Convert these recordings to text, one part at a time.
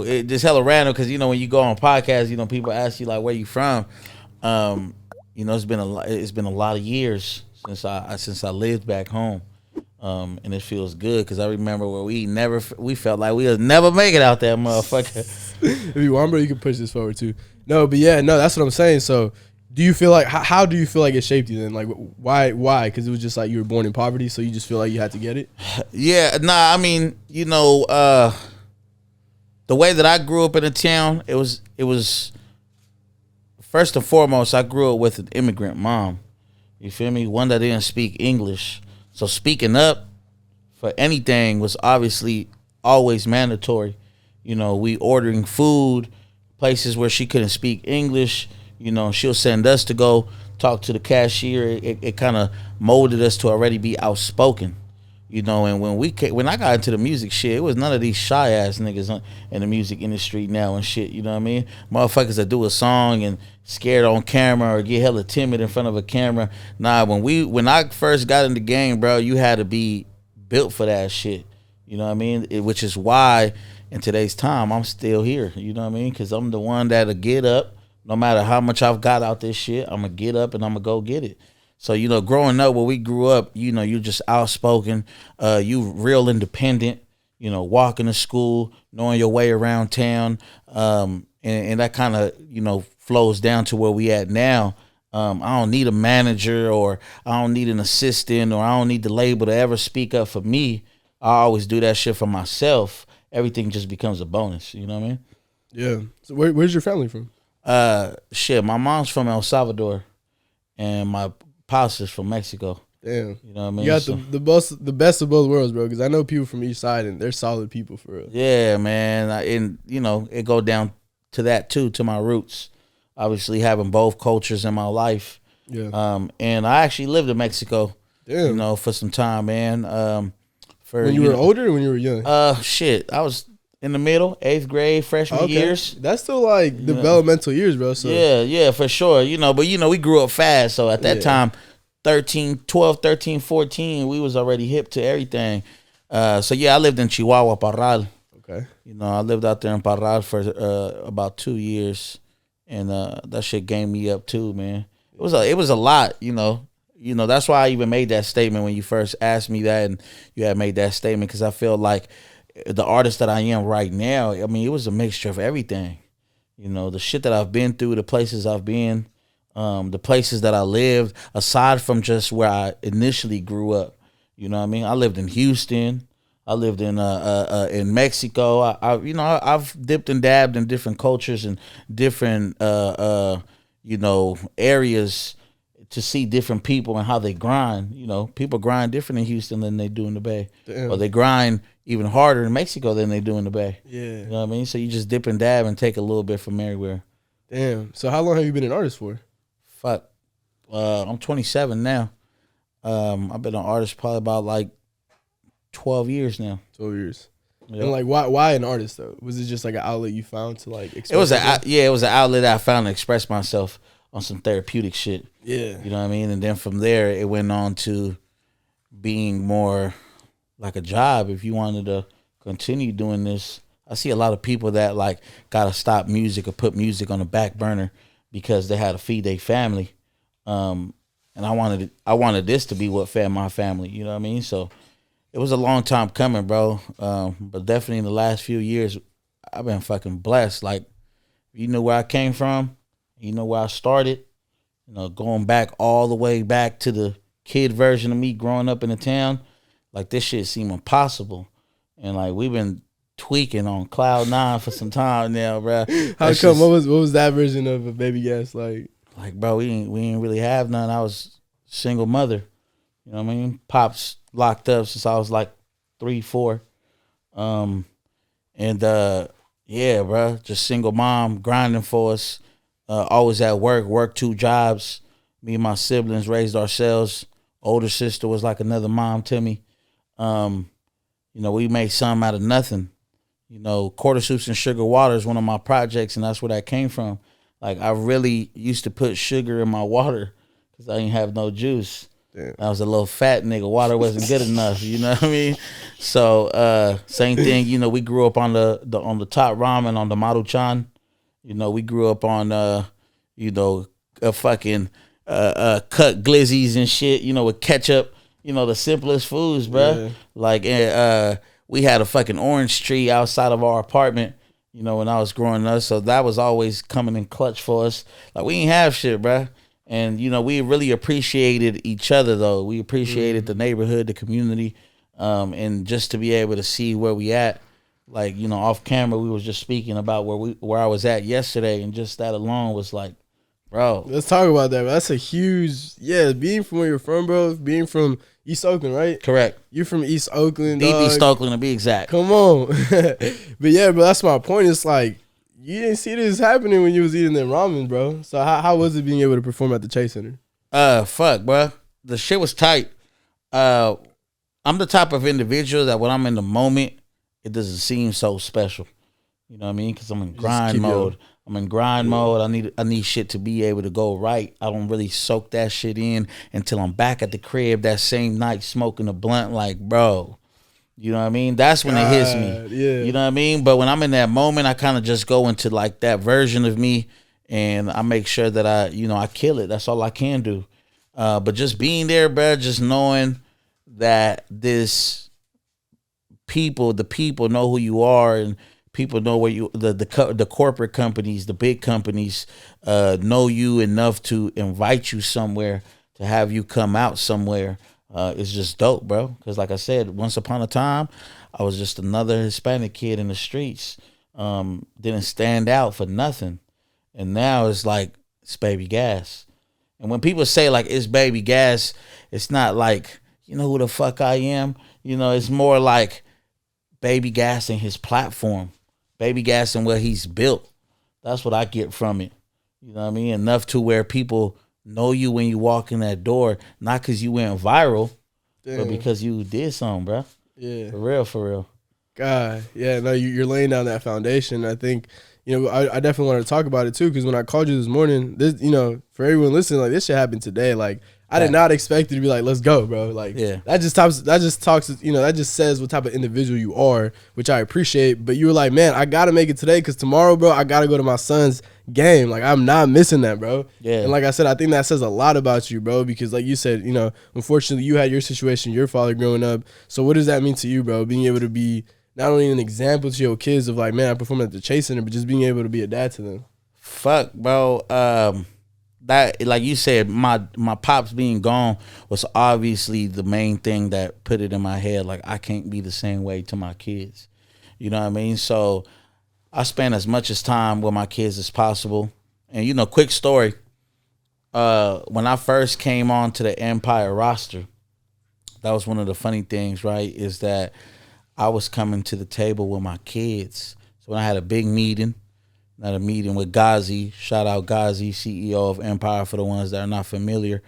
it just hella random because when you go on podcasts, people ask you like where you from. It's been a lot of years since I lived back home. And it feels good because I remember where we felt like we would never make it out there, motherfucker. If you want, bro, you can push this forward too. No, but yeah, no, that's what I'm saying. So, do you feel like how do you feel like it shaped you then? Like, why? Because it was just like you were born in poverty, so you just feel like you had to get it. Yeah, nah. I mean, the way that I grew up in the town, it was first and foremost, I grew up with an immigrant mom. You feel me? One that didn't speak English. So speaking up for anything was obviously always mandatory. We ordering food, places where she couldn't speak English. She'll send us to go talk to the cashier. It kind of molded us to already be outspoken. And when I got into the music shit, it was none of these shy ass niggas in the music industry now and shit. You know what I mean? Motherfuckers that do a song and scared on camera or get hella timid in front of a camera. Nah, when I first got in the game, bro, you had to be built for that shit. You know what I mean? Which is why in today's time I'm still here. You know what I mean? Because I'm the one that'll get up. No matter how much I've got out this shit, I'm going to get up and I'm going to go get it. So, growing up where we grew up, you're just outspoken. You real independent, walking to school, knowing your way around town. And that kind of, flows down to where we at now. I don't need a manager or I don't need an assistant or I don't need the label to ever speak up for me. I always do that shit for myself. Everything just becomes a bonus. You know what I mean? Yeah. So where's your family from? My mom's from El Salvador and my pops is from Mexico. Damn. You know what I mean? You got the best of both worlds, bro, because I know people from each side and they're solid people for real. Yeah, man. It go down to that too, to my roots. Obviously having both cultures in my life. Yeah. And I actually lived in Mexico, Damn. For some time, man. When you were older or when you were young? I was in the middle, 8th grade, freshman years. That's still like developmental years, bro. So yeah, for sure. But we grew up fast. So at that time, 12, 13, 14, we was already hip to everything. I lived in Chihuahua, Parral. Okay. I lived out there in Parral for about 2 years. And that shit gained me up too, man. It was a lot, that's why I even made that statement when you first asked me that and you had made that statement because I feel like the artist that I am right now, I mean, it was a mixture of everything. The shit that I've been through, the places I've been, the places that I lived, aside from just where I initially grew up. You know what I mean? I lived in Houston. I lived in Mexico. I've dipped and dabbed in different cultures and different areas to see different people and how they grind. People grind different in Houston than they do in the Bay. Damn. Or they grind even harder in Mexico than they do in the Bay. Yeah. You know what I mean? So you just dip and dab and take a little bit from everywhere. Damn. So how long have you been an artist for? Fuck. I'm 27 now. I've been an artist probably about like 12 years now. 12 years. Yep. And like why an artist though? Was it just like an outlet you found to like express? It was an outlet I found to express myself on some therapeutic shit. Yeah. You know what I mean? And then from there it went on to being more like a job. If you wanted to continue doing this, I see a lot of people that like gotta stop music or put music on the back burner because they had to feed their family. And I wanted this to be what fed my family, you know what I mean? So it was a long time coming, bro. But definitely in the last few years, I've been fucking blessed. Like, you know where I came from, you know where I started, going back all the way back to the kid version of me growing up in the town. Like, this shit seemed impossible. And like, we've been tweaking on cloud 9 for some time now, bro. How come? What was that version of a BabyGas like? Like, bro, we ain't really have none. I was single mother. You know what I mean? Pops locked up since I was like 3, 4. Yeah, bro, just single mom, grinding for us. Always at work 2 jobs. Me and my siblings raised ourselves. Older sister was like another mom to me. We made something out of nothing. Quarter soups and sugar water is one of my projects, and that's where that came from. Like, I really used to put sugar in my water because I didn't have no juice. Damn. I was a little fat nigga. Water wasn't good enough. You know what I mean? So same thing. You know, we grew up on the top ramen on the Maruchan. You know, we grew up on you know, a fucking cut glizzies and shit. You know, with ketchup. You know, the simplest foods, bruh. Yeah. Like we had a fucking orange tree outside of our apartment. You know, when I was growing up, so that was always coming in clutch for us. Like we ain't have shit, bruh. And, you know, we really appreciated each other, though. We appreciated the neighborhood, the community, and just to be able to see where we at. Like, you know, off camera, we was just speaking about where I was at yesterday, and just that alone was like, bro. Let's talk about that, bro. That's a huge, being from where you're from, bro, being from East Oakland, right? Correct. You're from East Oakland, Deep East Oakland, to be exact. Come on. But yeah, bro, that's my point. It's like, you didn't see this happening when you was eating them ramen, bro. So how was it being able to perform at the Chase Center? Fuck, bro. The shit was tight. I'm the type of individual that when I'm in the moment, it doesn't seem so special. You know what I mean? Because I'm in grind mode. I'm in grind mode. I need shit to be able to go right. I don't really soak that shit in until I'm back at the crib that same night smoking a blunt. Like, bro. You know what I mean? That's when it hits me. Yeah. You know what I mean? But when I'm in that moment, I kind of just go into like that version of me, and I make sure that I kill it. That's all I can do. But just being there, bro, just knowing that the people know who you are, and people know where the corporate companies, the big companies, know you enough to invite you somewhere, to have you come out somewhere. It's just dope, bro. Because like I said, once upon a time, I was just another Hispanic kid in the streets. Didn't stand out for nothing. And now it's like, it's BabyGas. And when people say like, it's BabyGas, it's not like, you know who the fuck I am? You know, it's more like BabyGas and his platform. BabyGas and what he's built. That's what I get from it. You know what I mean? Enough to where people know you when you walk in that door, not because you went viral, but because you did something, bro. Yeah. For real. God, yeah, no, you're laying down that foundation. I think, you know, I definitely want to talk about it too, because when I called you this morning, this, you know, for everyone listening, like, this shit happened today. Like, I did not expect you to be like, let's go, bro. Like, that just talks, you know, that just says what type of individual you are, which I appreciate. But you were like, man, I got to make it today, because tomorrow, bro, I got to go to my son's game. Like, I'm not missing that, bro. Yeah. And like I said, I think that says a lot about you, bro, because like you said, you know, unfortunately you had your situation, your father growing up. So what does that mean to you, bro? Being able to be not only an example to your kids of like, man, I performed at the Chase Center, but just being able to be a dad to them. Fuck, bro. That, like you said, my pops being gone was obviously the main thing that put it in my head. Like, I can't be the same way to my kids. You know what I mean? So I spend as much as time with my kids as possible. And, you know, quick story. When I first came on to the Empire roster, that was one of the funny things, right? Is that I was coming to the table with my kids. So when I had a big meeting, I had a meeting with Ghazi. Shout out Ghazi, CEO of Empire, for the ones that are not familiar.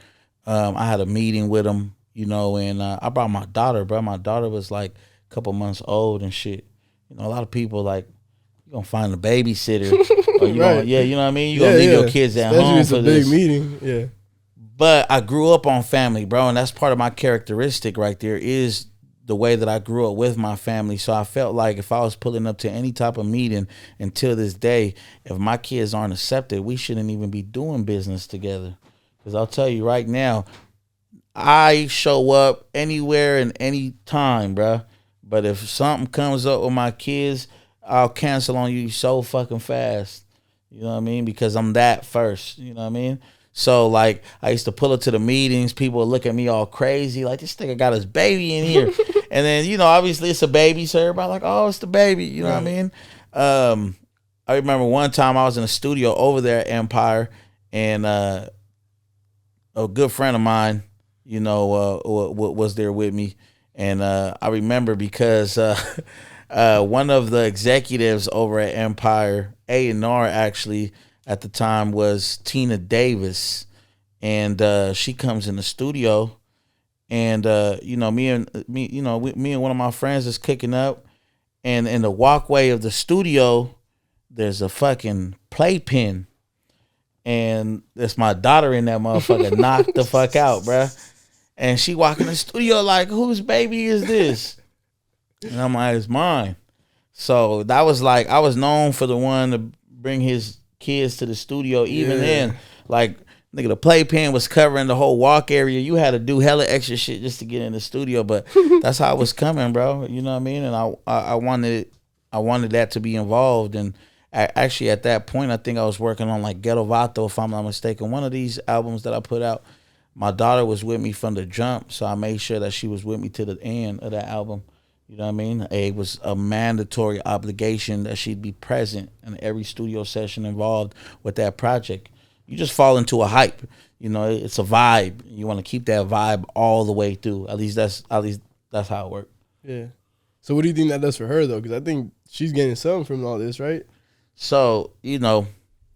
I had a meeting with him, you know, and I brought my daughter, bro. My daughter was like a couple months old and shit. You know, a lot of people like, you're going to find a babysitter. Or you right. gonna, you know what I mean? You're going to leave your kids at home it's for a this. big meeting, yeah. But I grew up on family, bro, and that's part of my characteristic right there is the way that I grew up with my family. So I felt like if I was pulling up to any type of meeting until this day, if my kids aren't accepted, we shouldn't even be doing business together. Because I'll tell you right now, I show up anywhere and any time, bro. But if something comes up with my kids, I'll cancel on you so fucking fast. You know what I mean? Because I'm that first. You know what I mean? So, like, I used to pull up to the meetings. People would look at me all crazy. Like, this nigga got his baby in here. And then, you know, obviously it's a baby. So everybody like, oh, it's the baby. You know what I mean? I remember one time I was in a studio over there at Empire. And a good friend of mine, you know, was there with me. And I remember because one of the executives over at Empire, A&R actually, at the time was Tina Davis, and she comes in the studio, and you know, me and one of my friends is kicking up, and in the walkway of the studio, there's a fucking playpen, and there's my daughter in that motherfucker knocked the fuck out, bruh. And she walk in the studio like, whose baby is this? And I'm like, it's mine. So that was like, I was known for the one to bring his kids to the studio. Even then, like, nigga, the playpen was covering the whole walk area. You had to do hella extra shit just to get in the studio. But that's how it was coming, bro. You know what I mean? And I wanted that to be involved. And actually, at that point, I think I was working on like Ghetto Vato, if I'm not mistaken. One of these albums that I put out, my daughter was with me from the jump, so I made sure that she was with me to the end of that album. You know what I mean? It was a mandatory obligation that she'd be present in every studio session involved with that project. You just fall into a hype. You know, it's a vibe. You want to keep that vibe all the way through. At least that's how it works. Yeah. So what do you think that does for her though? Because I think she's getting something from all this, right? So, you know,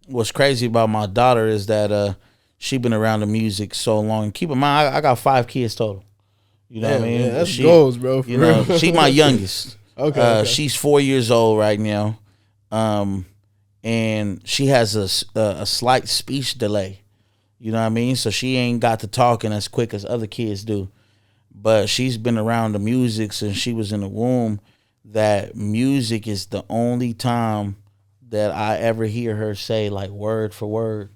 what's crazy about my daughter is that she been around the music so long. Keep in mind, I got 5 kids total. You know what I mean? Yeah, that's goals, bro. You know, she my youngest. Okay. She's 4 years old right now, and she has a slight speech delay. You know what I mean? So she ain't got to talking as quick as other kids do. But she's been around the music since she was in the womb. That music is the only time that I ever hear her say like word for word.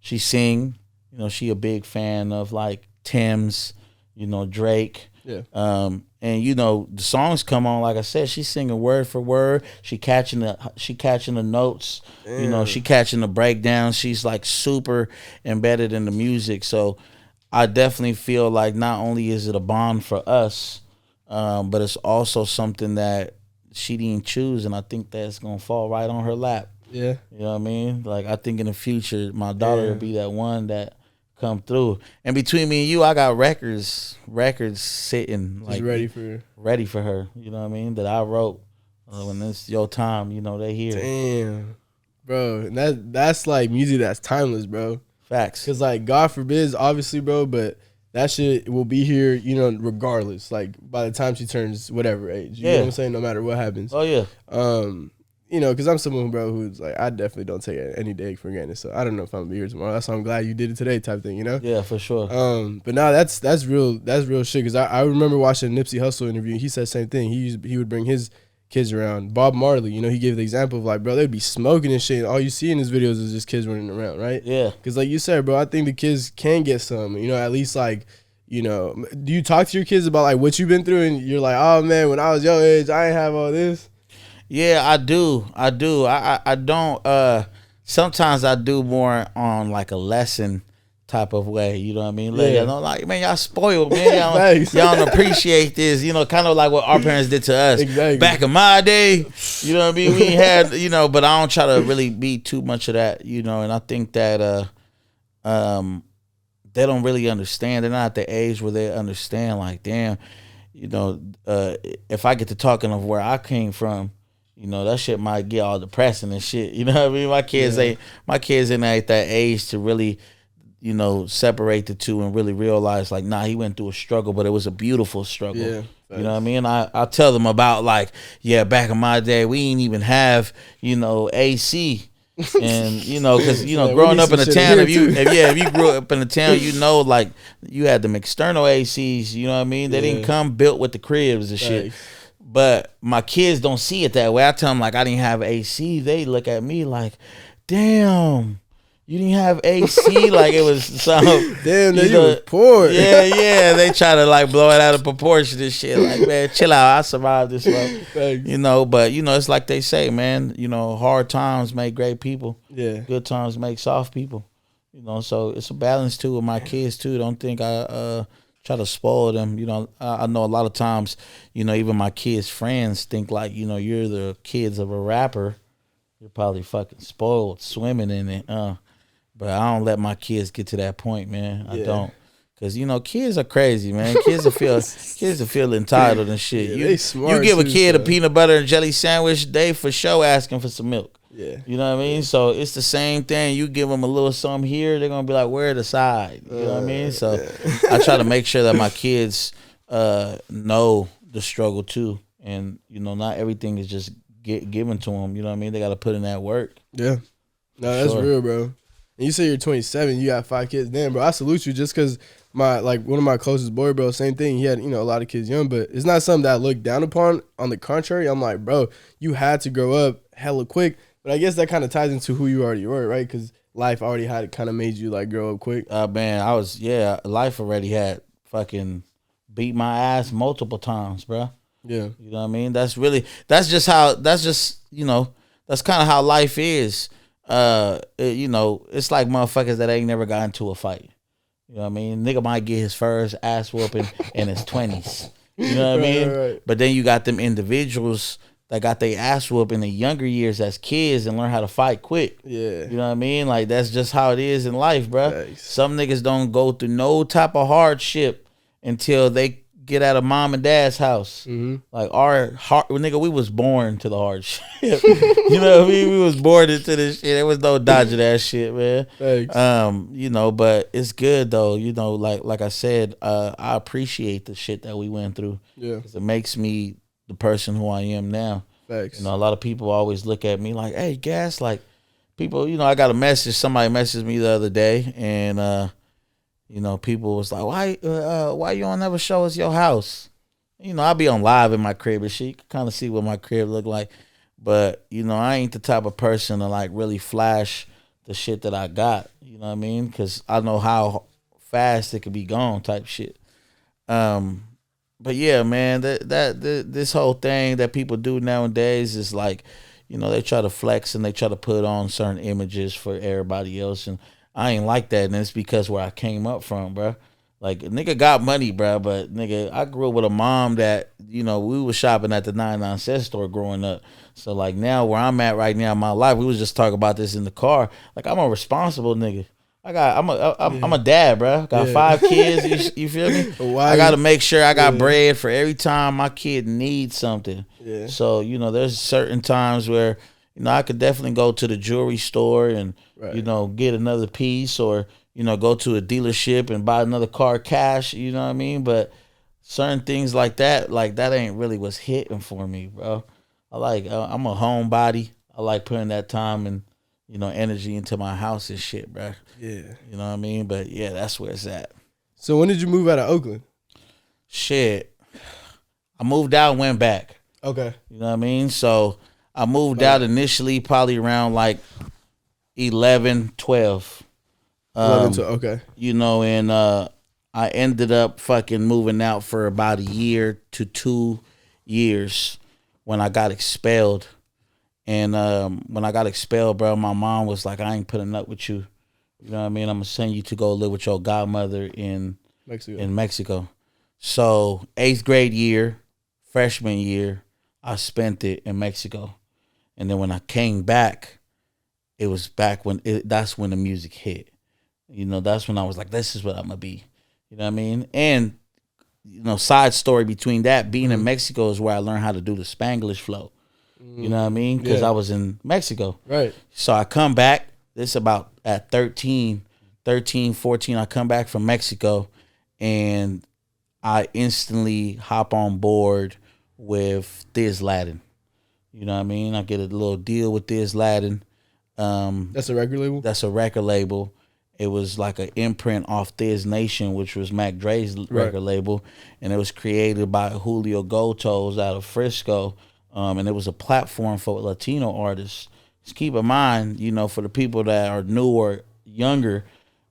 She sing. You know, she a big fan of like Tim's. You know, Drake. Yeah. And you know, the songs come on, like I said, she's singing word for word. She catching the notes. Damn. You know, she catching the breakdowns. She's like super embedded in the music. So I definitely feel like not only is it a bond for us, but it's also something that she didn't choose, and I think that's gonna fall right on her lap. Yeah. You know what I mean? Like, I think in the future my daughter will be that one that come through. And between me and you, I got records sitting like ready for her. You know what I mean? That I wrote when it's your time. You know, they hear. Damn, bro, and that's like music that's timeless, bro. Facts. Cause like God forbid, obviously, bro, but that shit will be here, you know, regardless. Like by the time she turns whatever age, you know what I'm saying? No matter what happens. Oh yeah. You know, because I'm someone, bro, who's like, I definitely don't take any day for granted. So I don't know if I'm gonna be here tomorrow. That's why I'm glad you did it today, type thing, you know? Yeah, for sure. But now that's real shit. Because I remember watching a Nipsey Hussle interview. He said the same thing. He would bring his kids around. Bob Marley, you know, he gave the example of like, bro, they'd be smoking and shit. And all you see in his videos is just kids running around, right? Yeah. Because like you said, bro, I think the kids can get some. You know, at least like. You know, do you talk to your kids about like what you've been through and you're like, oh man, when I was your age, I ain't have all this? Yeah, I do. I don't. Sometimes I do more on like a lesson type of way. You know what I mean? Like, you know, like, man, y'all spoiled, man. Y'all don't appreciate this. You know, kind of like what our parents did to us. Exactly. Back in my day. You know what I mean? We had, you know, but I don't try to really be too much of that. You know, and I think that they don't really understand. They're not at the age where they understand. Like, damn, you know, if I get to talking of where I came from, you know, that shit might get all depressing and shit. You know what I mean? My kids ain't at that age to really, you know, separate the two and really realize like, nah, he went through a struggle, but it was a beautiful struggle. Yeah. You know what I mean? I tell them about like, yeah, back in my day, we didn't even have, you know, AC. And you know, because you know, growing up in a town, if you grew up in a town, you know, like you had them external ACs. You know what I mean? They didn't come built with the cribs and shit. But my kids don't see it that way. I tell them like I didn't have AC. They look at me like, damn, you didn't have AC. Like it was something. Damn, you was poor. Yeah. They try to like blow it out of proportion and shit. Like, man, chill out. I survived this one. You know, but you know, it's like they say, man. You know, hard times make great people. Yeah. Good times make soft people. You know, so it's a balance too with my kids too. Don't think I try to spoil them. You know, I know a lot of times, you know, even my kids' friends think like, you know, you're the kids of a rapper. You're probably fucking spoiled, swimming in it. But I don't let my kids get to that point, man. I don't. Because, you know, kids are crazy, man. Kids will feel entitled and shit. You give a kid a peanut butter and jelly sandwich, they for sure asking for some milk. Yeah. You know what I mean? So it's the same thing. You give them a little something here, they're going to be like, where the side? You know what I mean? So I try to make sure that my kids know the struggle too. And, you know, not everything is just given to them. You know what I mean? They got to put in that work. Yeah. No, that's real, bro. And you say you're 27, you got 5 kids. Damn, bro, I salute you just because one of my closest boy, bro, same thing. He had, a lot of kids young, but it's not something that I look down upon. On the contrary, I'm like, bro, you had to grow up hella quick. But I guess that kind of ties into who you already were, right? Because life already had kind of made you like grow up quick. Man, life already had fucking beat my ass multiple times, bro. Yeah. You know what I mean? That's kind of how life is. It's like motherfuckers that ain't never got into a fight. You know what I mean? Nigga might get his first ass whooping in his 20s. You know what I mean? Right. But then you got them individuals that got their ass whooped in the younger years as kids and learn how to fight quick. Yeah. You know what I mean? Like, that's just how it is in life, bro. Thanks. Some niggas don't go through no type of hardship until they get out of mom and dad's house. Mm-hmm. Like, nigga, we was born to the hardship. You know what I mean? We was born into this shit. There was no dodging that shit, man. Thanks. But it's good though. Like I said, I appreciate the shit that we went through. Yeah. 'Cause it makes me the person who I am now. Thanks. A lot of people always look at me like, hey, Gas, like, people, I got a message. Somebody messaged me the other day, and people was like, why you don't never show us your house? I be on live in my crib and shit. You can kind of see what my crib look like. But, I ain't the type of person to like really flash the shit that I got. You know what I mean? Because I know how fast it could be gone type shit. But yeah, man, this whole thing that people do nowadays is like, they try to flex and they try to put on certain images for everybody else. And I ain't like that. And it's because where I came up from, bro. Like, a nigga got money, bro. But, nigga, I grew up with a mom that, we was shopping at the 99-cent store growing up. So, like, now where I'm at right now in my life, we was just talking about this in the car. Like, I'm a responsible nigga. I'm a dad, bro. Got 5 kids. You feel me? I got to make sure I got bread for every time my kid needs something. Yeah. So, there's certain times where, I could definitely go to the jewelry store and, get another piece or, go to a dealership and buy another car cash. You know what I mean? But certain things like that ain't really what's hitting for me, bro. I'm a homebody. I like putting that time and, energy into my house and shit, bro. Yeah. You know what I mean? But yeah, that's where it's at. So when did you move out of Oakland? Shit. I moved out and went back. Okay. You know what I mean? So I moved out initially probably around like 11, 12. Okay. And I ended up fucking moving out for about a year to 2 years when I got expelled. And when I got expelled, bro, my mom was like, I ain't putting up with you. You know what I mean? I'm going to send you to go live with your godmother in Mexico. So 8th grade year, freshman year, I spent it in Mexico. And then when I came back, it was back that's when the music hit. That's when I was like, this is what I'm going to be. You know what I mean? And, side story between that, being in Mexico is where I learned how to do the Spanglish flow. You know what I mean? Because I was in Mexico. Right. So I come back. This about at 13, 14. I come back from Mexico and I instantly hop on board with Thiz Latin. You know what I mean? I get a little deal with Thiz Latin. That's a record label? That's a record label. It was like an imprint off Thiz Nation, which was Mac Dre's record label. And it was created by Julio Gotos out of Frisco. And it was a platform for Latino artists. Just keep in mind, for the people that are new or younger,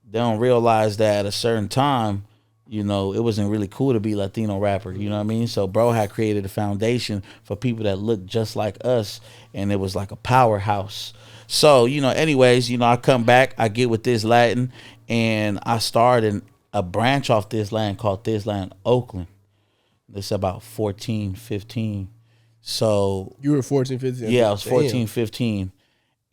they don't realize that at a certain time, it wasn't really cool to be Latino rapper. You know what I mean? So bro had created a foundation for people that look just like us, and it was like a powerhouse. So, anyways, I come back, I get with Thiz Latin, and I started a branch off Thiz Latin called Thiz Latin Oakland. This about 14, 15. So you were 14, 15? Yeah, I was 14, 15.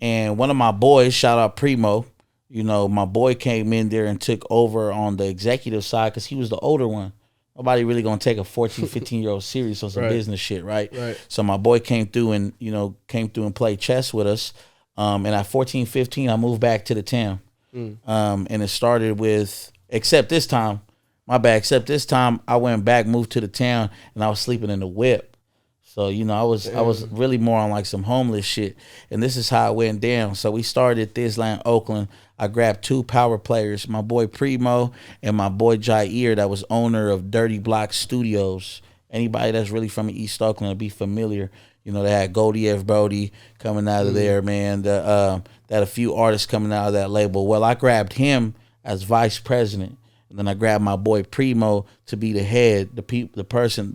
And one of my boys, shout out Primo, my boy came in there and took over on the executive side because he was the older one. Nobody really going to take a 14, 15-year-old serious on some business shit, right? So my boy came through and played chess with us. And at 14, 15, I moved back to the town. And it started with, except this time, I went back, moved to the town, and I was sleeping in the whip. So, you know, I was really more on like some homeless shit. And this is how it went down. So we started at Thisland, Oakland. I grabbed 2 power players, my boy Primo and my boy Jair, that was owner of Dirty Block Studios. Anybody that's really from East Oakland will be familiar. You know, they had Goldie F. Brody coming out of there, man. They had a few artists coming out of that label. Well, I grabbed him as vice president. And then I grabbed my boy Primo to be the head, the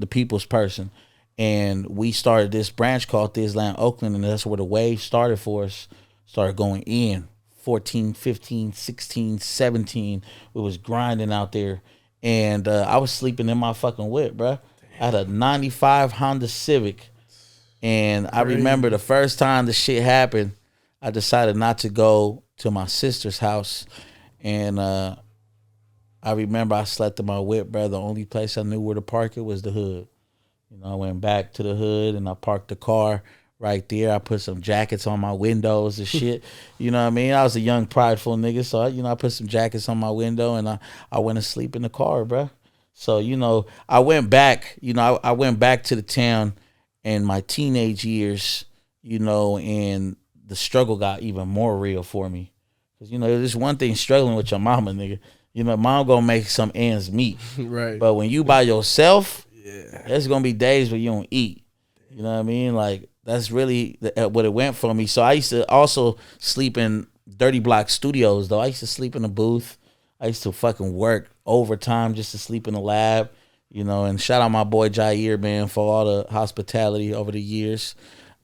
people's person. And we started this branch called Thisland, Oakland, and that's where the wave started for us. Started going in 14, 15, 16, 17. We was grinding out there. And I was sleeping in my fucking whip, bro. I had a 95 Honda Civic. And I remember the first time the shit happened, I decided not to go to my sister's house. And I remember I slept in my whip, bro. The only place I knew where to park it was the hood. You know, I went back to the hood and I parked the car right there. I put some jackets on my windows and shit. You know what I mean? I was a young, prideful nigga. So, I put some jackets on my window and I went to sleep in the car, bro. So, I went back, I went back to the town in my teenage years, and the struggle got even more real for me. Because, there's one thing struggling with your mama, nigga. Mom gonna make some ends meet. Right. But when you by yourself, there's gonna be days where you don't eat. You know what I mean? Like, that's really what it went for me. So I used to also sleep in Dirty Block Studios, though. I used to sleep in the booth. I used to fucking work overtime just to sleep in the lab. And shout out my boy Jair, man, for all the hospitality over the years.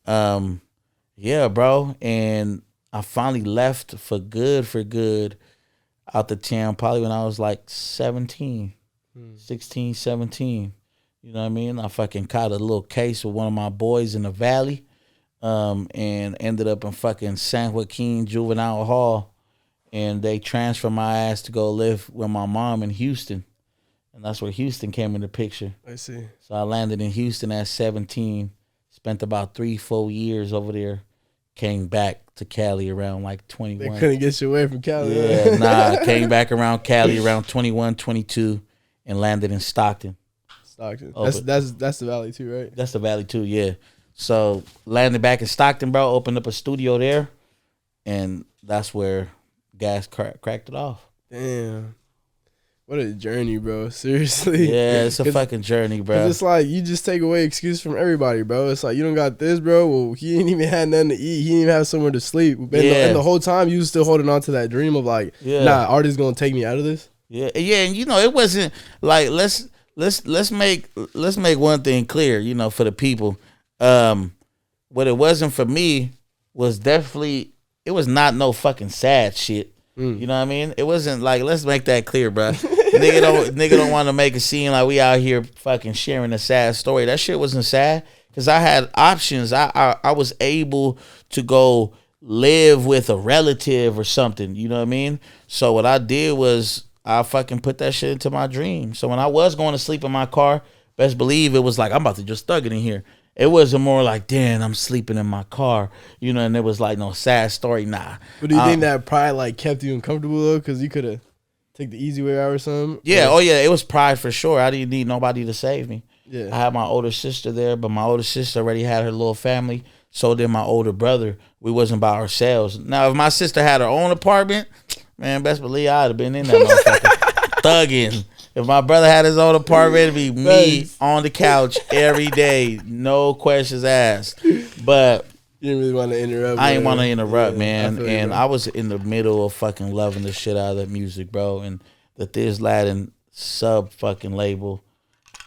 Yeah, bro. And I finally left for good out the town probably when I was like 17, 16, 17. You know what I mean? I fucking caught a little case with one of my boys in the valley, and ended up in fucking San Joaquin Juvenile Hall. And they transferred my ass to go live with my mom in Houston. And that's where Houston came in the picture. I see. So I landed in Houston at 17, spent about 3-4 years over there, came back to Cali around like 21. They couldn't get you away from Cali. Yeah, nah, came back around Cali around 21, 22, and landed in Stockton. Stockton. That's the valley too, right? That's the valley too, yeah. So landed back in Stockton, bro, opened up a studio there, and that's where Gas cracked it off. Damn. What a journey, bro. Seriously. Yeah, it's a fucking journey, bro. It's like you just take away excuses from everybody, bro. It's like, you don't got this, bro. Well, he ain't even had nothing to eat. He didn't even have somewhere to sleep. And the whole time you was still holding on to that dream of like, nah, artist's gonna take me out of this. Yeah, and it wasn't like let's make one thing clear, for the people. What it wasn't for me was definitely, it was not no fucking sad shit. You know what I mean? It wasn't like, let's make that clear, bro. nigga don't want to make it seem like we out here fucking sharing a sad story. That shit wasn't sad because I had options. I was able to go live with a relative or something. You know what I mean? So what I did was I fucking put that shit into my dream. So when I was going to sleep in my car, best believe it was like, I'm about to just thug it in here. It wasn't more like, damn, I'm sleeping in my car, and it was like no sad story, nah. But do you think that pride like kept you uncomfortable though? Because you could have take the easy way out or something? Yeah, oh yeah, it was pride for sure. I didn't need nobody to save me. Yeah. I had my older sister there, but my older sister already had her little family. So did my older brother. We wasn't by ourselves. Now, if my sister had her own apartment, man, best believe I'd have been in that motherfucker thugging. If my brother had his own apartment, it'd be me on the couch every day, no questions asked. But you didn't really want to interrupt. I didn't want to interrupt, man. And I was in the middle of fucking loving the shit out of that music, bro. And the Thiz Latin sub fucking label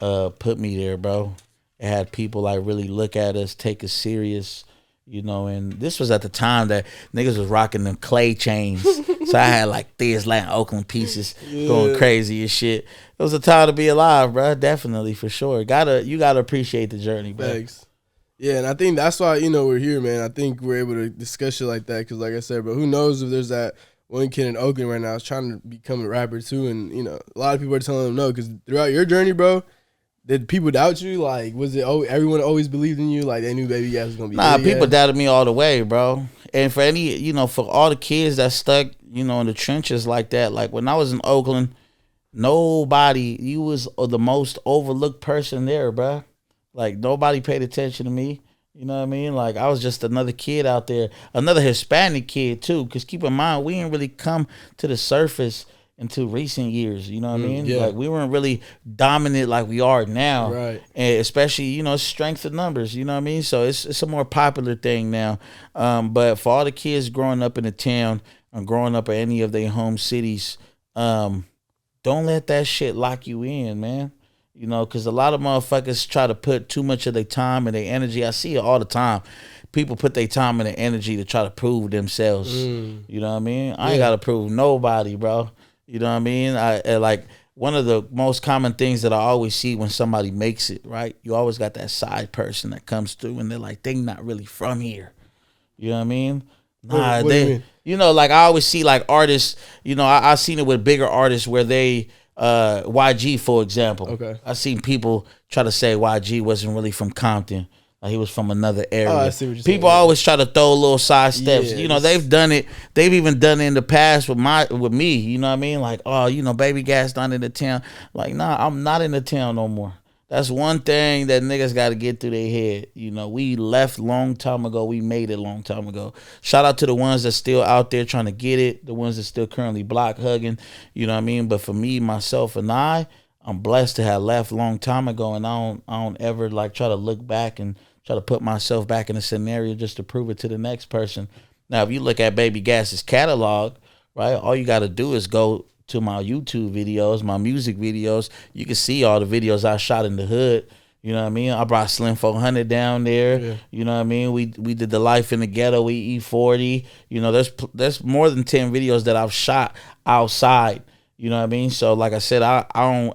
put me there, bro. It had people like really look at us, take us serious. And this was at the time that niggas was rocking them clay chains. So I had like Thiz Latin Oakland pieces going crazy and shit. It was a time to be alive, bro. Definitely, for sure. You gotta appreciate the journey, bro. Thanks. Yeah, and I think that's why, we're here, man. I think we're able to discuss shit like that because, like I said, bro, who knows if there's that one kid in Oakland right now is trying to become a rapper too, and, a lot of people are telling him no because throughout your journey, bro, did people doubt you? Like, was it everyone always believed in you? Like, they knew BabyGas was going to be Nah, people doubted me all the way, bro. And for any, for all the kids that stuck, in the trenches like that, like when I was in Oakland, you was the most overlooked person there, bro. Like nobody paid attention to me. You know what I mean? Like I was just another kid out there, another Hispanic kid too. Because keep in mind, we didn't really come to the surface until recent years. You know what I mean? Yeah. Like we weren't really dominant like we are now. Right. And especially, strength of numbers. You know what I mean? So it's a more popular thing now. But for all the kids growing up in the town and growing up in any of their home cities, don't let that shit lock you in, man. Because a lot of motherfuckers try to put too much of their time and their energy. I see it all the time. People put their time and their energy to try to prove themselves. You know what I mean? I ain't got to prove nobody, bro. You know what I mean? I like one of the most common things that I always see when somebody makes it, right? You always got that side person that comes through and they're like, they not really from here. You know what I mean? Nah, what do you mean? Like I always see like artists, I seen it with bigger artists where they YG, for example. Okay. I seen people try to say YG wasn't really from Compton. Like he was from another area. Oh, I see what you're People saying. always try to throw little side steps. Yeah, They've done it. They've even done it in the past with me. You know what I mean? Like, oh, BabyGas not in the town. Like, nah, I'm not in the town no more. That's one thing that niggas got to get through their head. We left long time ago. We made it long time ago. Shout out to the ones that's still out there trying to get it. The ones that still currently block hugging. You know what I mean? But for me, myself, and I'm blessed to have left long time ago. And I don't ever like try to look back and try to put myself back in a scenario just to prove it to the next person. Now, if you look at BabyGas's catalog, right, all you got to do is go to my YouTube videos, my music videos. You can see all the videos I shot in the hood. You know what I mean? I brought Slim 400 down there. Yeah. You know what I mean? We did the Life in the Ghetto with E-40. There's more than 10 videos that I've shot outside. You know what I mean? So like I said, I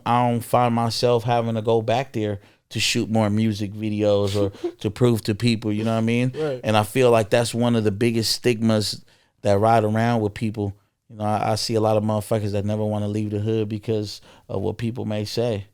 don't find myself having to go back there to shoot more music videos or to prove to people, you know what I mean? Right. And I feel like that's one of the biggest stigmas that ride around with people. I see a lot of motherfuckers that never want to leave the hood because of what people may say.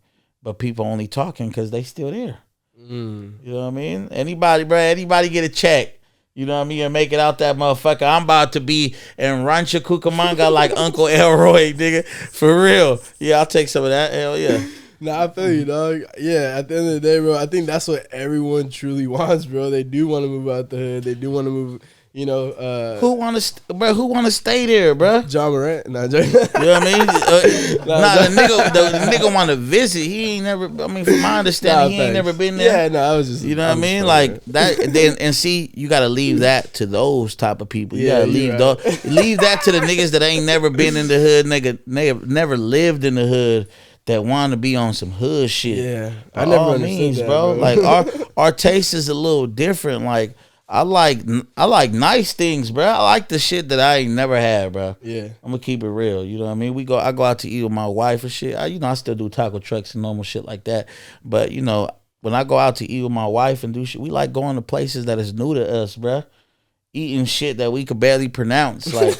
But people only talking because they still there. You know what I mean? Anybody get a check, you know what I mean, and make it out that motherfucker. I'm about to be in Rancho Cucamonga like Uncle Elroy, nigga. For real. Yeah, I'll take some of that. Hell yeah. Nah, I feel you, dog. Yeah, at the end of the day, bro, I think that's what everyone truly wants, bro. They do want to move out the hood. They do want to move, who want to stay there, bro? John Morant. Nah, you know what I mean? The nigga want to visit. He ain't never, from my understanding, he ain't never been there. Yeah, no, I was just, you know what I mean? Like that, and see, you got to leave that to those type of people. You got to leave that to the niggas that ain't never been in the hood, nigga, never lived in the hood, that want to be on some hood shit. Yeah, I never understood that, bro. Like our taste is a little different. Like I like nice things, bro. I like the shit that I ain't never had, bro. Yeah, I'm gonna keep it real. You know what I mean? I go out to eat with my wife and shit. I still do taco trucks and normal shit like that. But when I go out to eat with my wife and do shit, we like going to places that is new to us, bro. Eating shit that we could barely pronounce, like.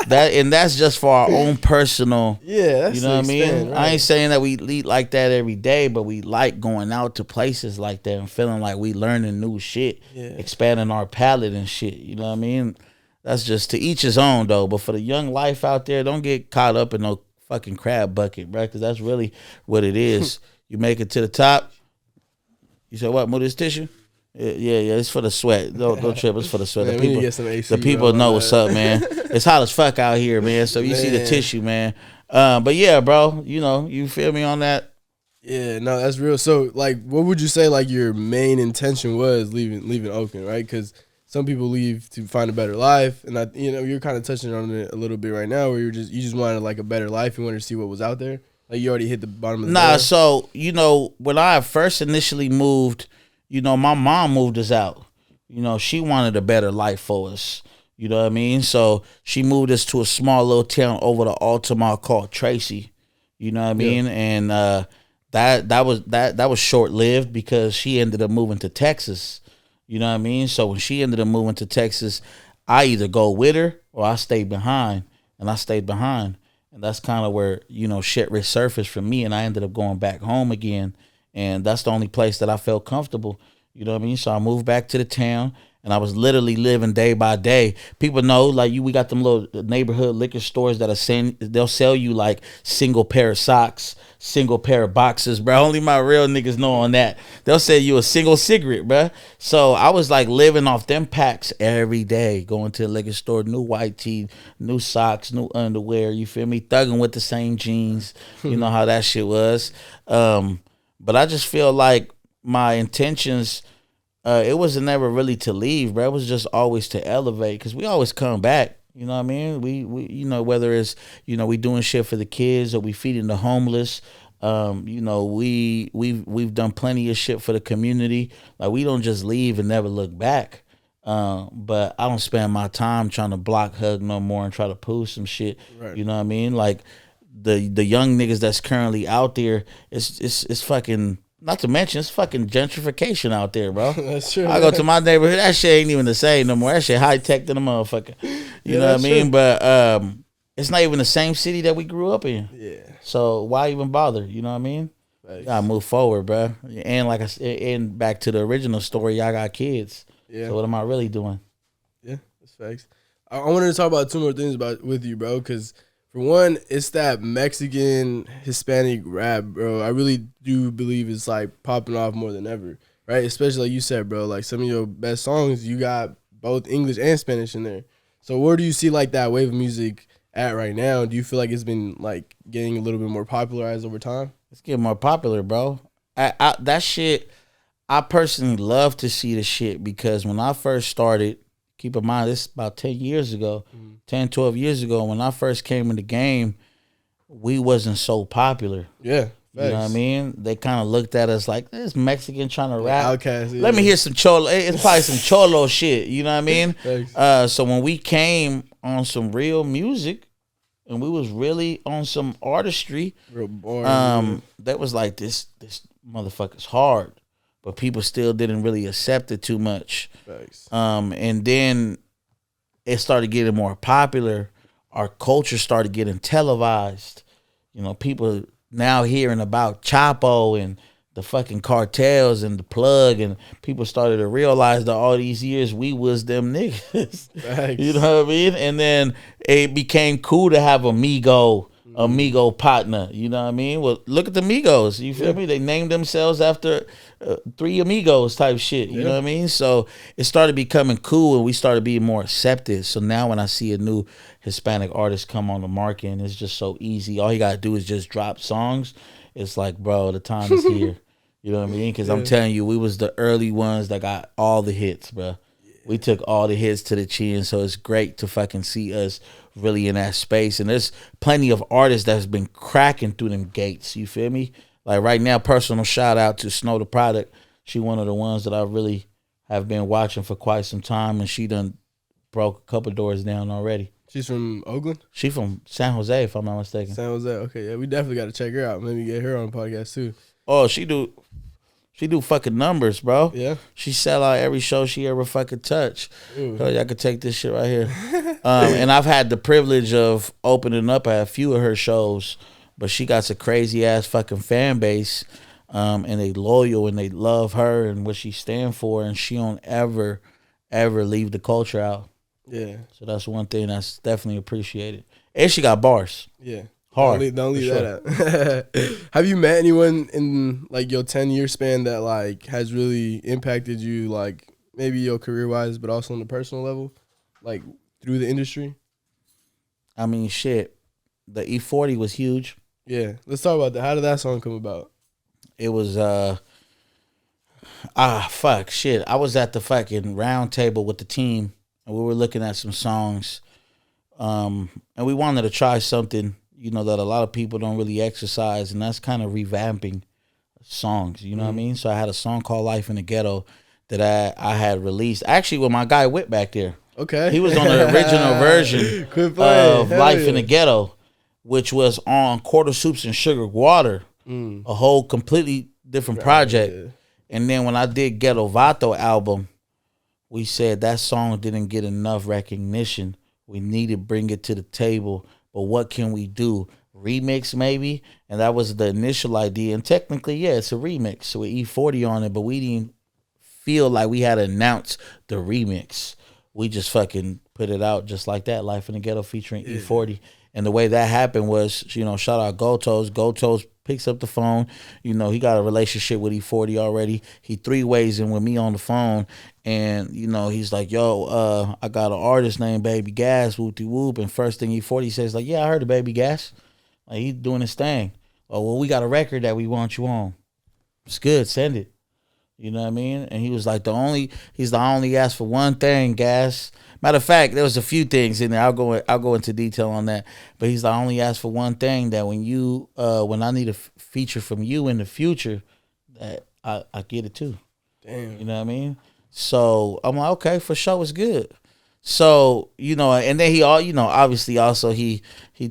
That's just for our own personal. Yeah, that's, you know what I mean. Right. I ain't saying that we eat like that every day, but we like going out to places like that and feeling like we learning new shit, expanding our palate and shit. You know what I mean? That's just to each his own, though. But for the young life out there, don't get caught up in no fucking crab bucket, bro. Because that's really what it is. You make it to the top. You said what? Move this tissue. Yeah, it's for the sweat. Don't trip. It's for the sweat. Man, the people know what's up, man. It's hot as fuck out here, man. So you see the tissue, man. But yeah, bro, you feel me on that? Yeah, no, that's real. So, like, what would you say, like, your main intention was leaving Oakland, right? Because some people leave to find a better life, and you're kind of touching on it a little bit right now, where you just wanted like a better life. You wanted to see what was out there. Like, you already hit the bottom of the door. So when I first initially moved. My mom moved us out. She wanted a better life for us. You know what I mean? So she moved us to a small little town over the Altamont called Tracy. You know what I mean? And that was short lived because she ended up moving to Texas. You know what I mean? So when she ended up moving to Texas, I either go with her or I stayed behind. And I stayed behind. And that's kind of where, shit resurfaced for me. And I ended up going back home again. And that's the only place that I felt comfortable. You know what I mean? So I moved back to the town. And I was literally living day by day. People know, like we got them little neighborhood liquor stores that they'll sell you like single pair of socks, single pair of boxes, bro. Only my real niggas know on that. They'll sell you a single cigarette, bro. So I was like living off them packs every day, going to the liquor store, new white tee, new socks, new underwear, you feel me? Thugging with the same jeans. You know how that shit was. But I just feel like my intentions, it wasn't never really to leave, bro. It was just always to elevate, because we always come back. You know what I mean? We you know, whether it's, you know, we doing shit for the kids or we feeding the homeless. You know, we've done plenty of shit for the community. Like, we don't just leave and never look back. But I don't spend my time trying to block hug no more and try to prove some shit. Right. You know what I mean? Like the young niggas that's currently out there, it's fucking. Not to mention, it's fucking gentrification out there, bro. That's true. I go to my neighborhood, that shit ain't even the same no more. That shit high tech than a motherfucker. You know what I mean? True. But it's not even the same city that we grew up in. Yeah. So why even bother? You know what I mean? Thanks. You gotta move forward, bro. And like I said, and back to the original story, y'all got kids. Yeah. So what am I really doing? Yeah, that's facts. I wanted to talk about two more things with you, bro, because for one, it's that Mexican Hispanic rap, bro. I really do believe it's like popping off more than ever, right? Especially like you said, bro, like some of your best songs, you got both English and Spanish in there. So where do you see like that wave of music at right now? Do you feel like it's been like getting a little bit more popularized over time? It's getting more popular, bro. That shit, I personally love to see the shit, because when I first started, keep in mind, this is about 10 years ago, 10, 12 years ago. When I first came in the game, we wasn't so popular. Yeah. You know what I mean? They kind of looked at us like, this Mexican trying to rap. Outcast, yeah. Let me hear some cholo. It's probably some cholo shit. You know what I mean? So when we came on some real music and we was really on some artistry, real boring, that was like, this motherfucker's hard. But people still didn't really accept it too much. Thanks. And then it started getting more popular. Our culture started getting televised. You know, people now hearing about Chapo and the fucking cartels and the plug, and people started to realize that all these years we was them niggas. Thanks. You know what I mean? And then it became cool to have amigo partner. You know what I mean? Well, look at the Migos. You feel me? They named themselves after three amigos type shit. You know what I mean? So it started becoming cool, and we started being more accepted. So now when I see a new Hispanic artist come on the market, and it's just so easy, all you gotta do is just drop songs. It's like, bro, the time is here. You know what I mean? Because I'm telling you, we was the early ones that got all the hits, bro. We took all the hits to the chin, so it's great to fucking see us really in that space. And there's plenty of artists that's been cracking through them gates, you feel me? Like right now, personal shout out to Snow the Product. She one of the ones that I really have been watching for quite some time, and she done broke a couple doors down already. She's from Oakland? She from San Jose, if I'm not mistaken. San Jose, okay. Yeah, we definitely got to check her out. Maybe get her on the podcast too. Oh, she do fucking numbers, bro. Yeah. She sell out every show she ever fucking touch. So y'all could take this shit right here. And I've had the privilege of opening up at a few of her shows, but she got a crazy ass fucking fan base. And they loyal and they love her and what she stand for, and she don't ever leave the culture out. Yeah. So that's one thing that's definitely appreciated. And she got bars. Yeah. Hard. Don't leave that out. Have you met anyone in like your 10-year span that like has really impacted you, like maybe your career wise, but also on the personal level, like through the industry? I mean, shit. The E-40 was huge. Yeah. Let's talk about that. How did that song come about? It was shit. I was at the fucking round table with the team, and we were looking at some songs. And we wanted to try something, you know, that a lot of people don't really exercise, and that's kind of revamping songs, you know what I mean? So I had a song called Life in the Ghetto that I had released, actually with my guy Whit back there. Okay. He was on the original version of Life in the Ghetto, which was on Quarter Soups and Sugar Water, a whole completely different project. Yeah. And then when I did Ghetto Vato album, we said that song didn't get enough recognition. We need to bring it to the table. But what can we do? Remix maybe? And that was the initial idea. And technically, yeah, it's a remix with E-40 on it, but we didn't feel like we had to announce the remix. We just fucking put it out just like that. Life in the Ghetto featuring E-40. And the way that happened was, shout out Gotos. Gotos picks up the phone. He got a relationship with E-40 already. He 3-ways in with me on the phone. And, he's like, yo, I got an artist named BabyGas, whoop-de-whoop. And first thing E-40 says, like, yeah, I heard of BabyGas. Like, he's doing his thing. Oh, well, we got a record that we want you on. It's good. Send it. You know what I mean? And he was like, I only asked for one thing, Gas. Matter of fact, there was a few things in there. I'll go into detail on that. But he's like, I only asked for one thing, that when I need a feature from you in the future, that I get it too. Damn. You know what I mean? So I'm like, okay, for sure, it's good. So, and then he obviously also he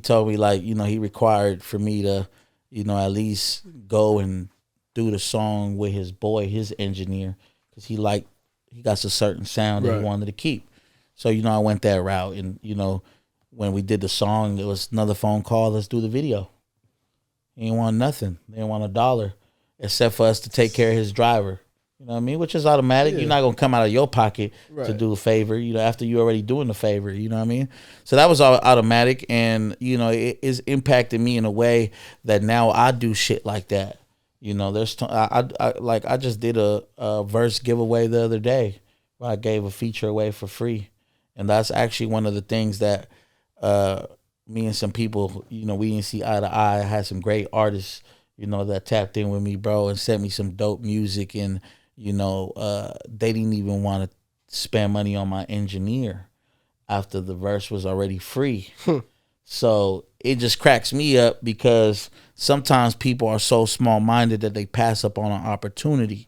told me, like, he required for me to, at least go and do the song with his boy, his engineer, because he got a certain sound that he wanted to keep. So, I went that route. And, when we did the song, there was another phone call, let's do the video. He didn't want nothing. They didn't want $1 except for us to take care of his driver. You know what I mean? Which is automatic. Yeah. You're not going to come out of your pocket to do a favor, after you're already doing the favor. You know what I mean? So that was all automatic. And, it is impacting me in a way that now I do shit like that. I just did a verse giveaway the other day where I gave a feature away for free. And that's actually one of the things that me and some people, we didn't see eye to eye. I had some great artists, that tapped in with me, bro, and sent me some dope music. And, they didn't even want to spend money on my engineer after the verse was already free. So it just cracks me up, because sometimes people are so small-minded that they pass up on an opportunity.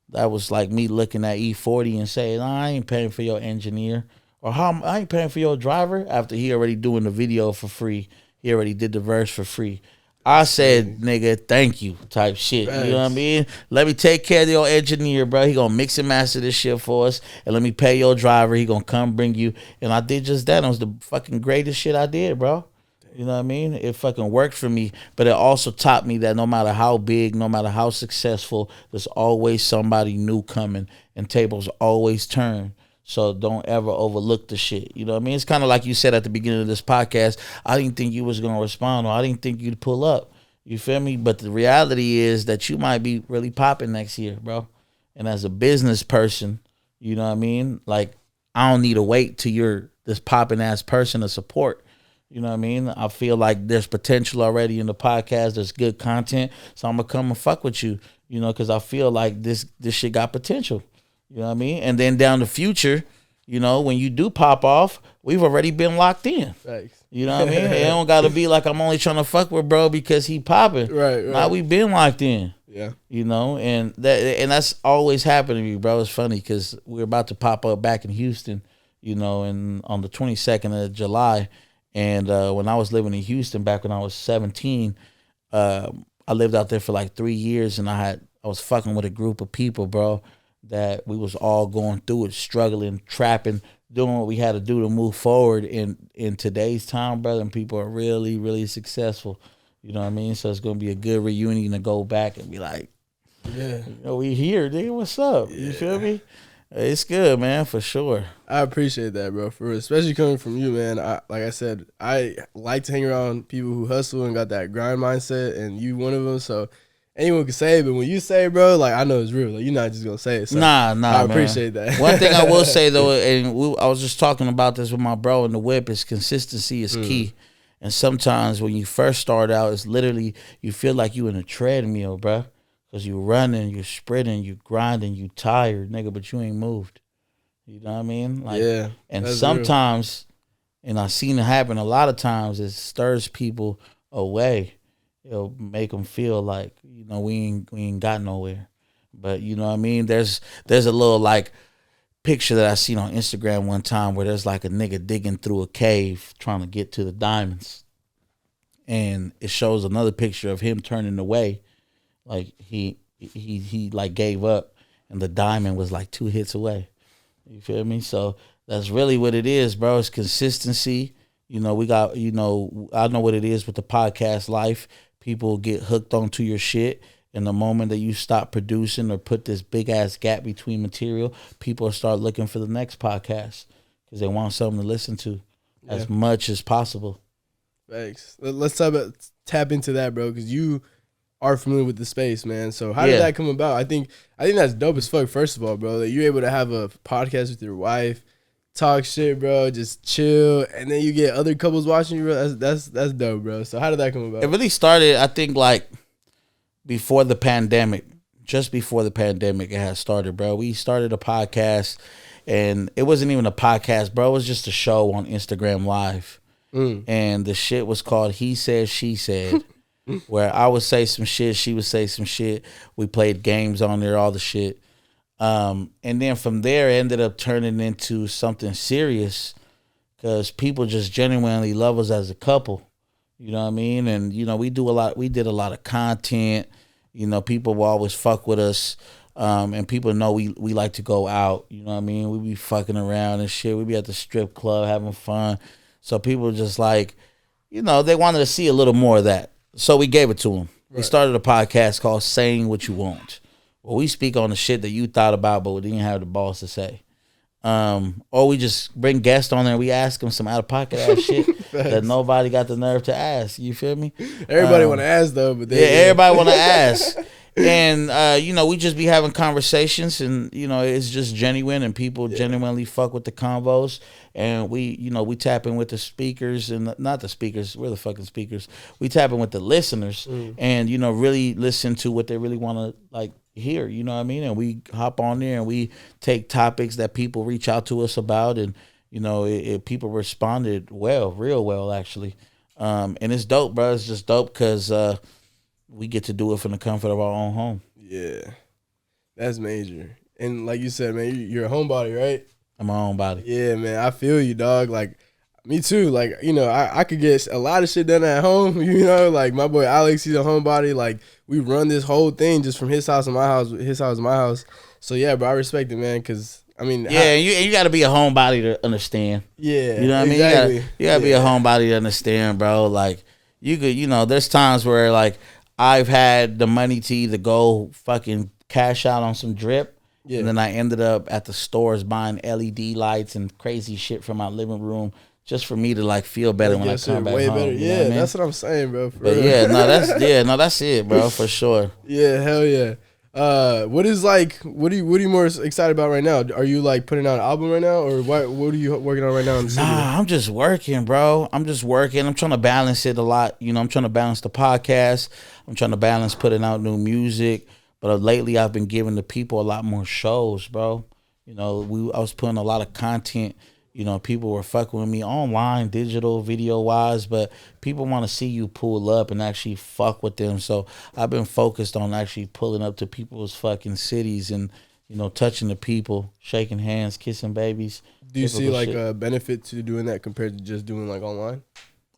That was like me looking at E-40 and saying, I ain't paying for your engineer, or I ain't paying for your driver, after he already doing the video for free. He already did the verse for free. I said, nigga, thank you type shit. Thanks. You know what I mean? Let me take care of your engineer, bro. He gonna mix and master this shit for us. And let me pay your driver. He gonna come bring you. And I did just that. It was the fucking greatest shit I did, bro. You know what I mean? It fucking worked for me. But it also taught me that no matter how big, no matter how successful, there's always somebody new coming. And tables always turn. So don't ever overlook the shit. You know what I mean? It's kind of like you said at the beginning of this podcast, I didn't think you was going to respond, or I didn't think you'd pull up. You feel me? But the reality is that you might be really popping next year, bro. And as a business person, you know what I mean? Like, I don't need to wait till you're this popping ass person to support. You know what I mean? I feel like there's potential already in the podcast. There's good content. So I'm going to come and fuck with you, because I feel like this shit got potential. You know what I mean? And then down the future, when you do pop off, we've already been locked in. Thanks. You know what I mean? It don't got to be like I'm only trying to fuck with bro because he popping. Right. Now we've been locked in. Yeah. And that's always happened to me, bro. It's funny because we're about to pop up back in Houston, and on the 22nd of July. And when I was living in Houston back when I was 17, I lived out there for like 3 years, and I was fucking with a group of people, bro, that we was all going through it, struggling, trapping, doing what we had to do to move forward in today's time, brother. And people are really, really successful. You know what I mean? So it's going to be a good reunion to go back and be like, yeah, we here, nigga, what's up? Yeah. You feel me? It's good, man, for sure. I appreciate that, bro, for especially coming from you, man. Like I said, I like to hang around people who hustle and got that grind mindset, and you one of them, so anyone can say it, but when you say it, bro, like, I know it's real. Like, you're not just gonna say it. So nah, I appreciate that. One thing I will say though, and I was just talking about this with my bro in the whip, is consistency is key. And sometimes when you first start out, it's literally you feel like you in a treadmill, bro, because you running, you sprinting, you grinding, you tired, nigga, but you ain't moved. You know what I mean? Like, yeah. And sometimes, and I've seen it happen a lot of times, it stirs people away. It'll make them feel like, we ain't got nowhere. But you know what I mean? There's a little like picture that I seen on Instagram one time where there's like a nigga digging through a cave trying to get to the diamonds. And it shows another picture of him turning away. Like he like gave up, and the diamond was like 2 hits away. You feel me? So that's really what it is, bro. It's consistency. We got, I know what it is with the podcast life. People get hooked onto your shit, And the moment that you stop producing or put this big ass gap between material, people start looking for the next podcast because they want something to listen to as much as possible. Thanks. Let's tap into that, bro, because you are familiar with the space, man. So how did that come about? I think that's dope as fuck, first of all, bro, that you're able to have a podcast with your wife, talk shit, bro, just chill, and then you get other couples watching you, bro. That's dope, bro. So how did that come about? It really started, I think, like before the pandemic. Just before the pandemic it had started, bro. We started a podcast, and it wasn't even a podcast, bro. It was just a show on Instagram Live. And the shit was called He Said, She Said, where I would say some shit, she would say some shit. We played games on there, all the shit. And then from there, it ended up turning into something serious because people just genuinely love us as a couple. You know what I mean? And, you know, we did a lot of content. You know, people will always fuck with us. And people know we like to go out. You know what I mean? We be fucking around and shit. We be at the strip club having fun. So people just like, you know, they wanted to see a little more of that. So we gave it to them. Right. We started a podcast called Saying What You Want. Well, we speak on the shit that you thought about, but we didn't have the balls to say. Or we just bring guests on there and we ask them some out-of-pocket ass shit that nobody got the nerve to ask. You feel me? Everybody want to ask, though. But everybody want to ask. And, you know, we just be having conversations and, you know, it's just genuine and people genuinely fuck with the convos. And we, you know, we tap in with the speakers and not the speakers. We're the fucking speakers. We tap in with the listeners and, you know, really listen to what they really want to like hear. You know what I mean? And we hop on there and we take topics that people reach out to us about. And, you know, people responded real well, actually. And it's dope, bro. It's just dope because we get to do it from the comfort of our own home. Yeah, that's major. And like you said, man, you're a homebody, right? I'm my own body. Yeah, man, I feel you, dog. Like, me too. Like, you know, I could get a lot of shit done at home, you know? Like, my boy Alex, he's a homebody. Like, we run this whole thing just from his house to my house, his house to my house. So, yeah, bro, I respect it, man, because, I mean. Yeah, you got to be a homebody to understand. Yeah, you know what exactly. I mean? You got to be a homebody to understand, bro. Like, you could, you know, there's times where, like, I've had the money to either go fucking cash out on some drip. Yeah. And then I ended up at the stores buying LED lights and crazy shit from my living room just for me to like feel better when I come back home. Better. Yeah, that's what I'm saying, bro. But that's it, bro, for sure. Yeah, hell yeah. What are you more excited about right now? Are you like putting out an album right now, or what are you working on right now in the studio? Nah, I'm just working, bro. I'm trying to balance it a lot. You know, I'm trying to balance the podcast. I'm trying to balance putting out new music. But lately, I've been giving the people a lot more shows, bro. You know, I was putting a lot of content. You know, people were fucking with me online, digital, video-wise, but people want to see you pull up and actually fuck with them. So I've been focused on actually pulling up to people's fucking cities and, you know, touching the people, shaking hands, kissing babies. Do you see, like, a benefit to doing that compared to just doing, like, online?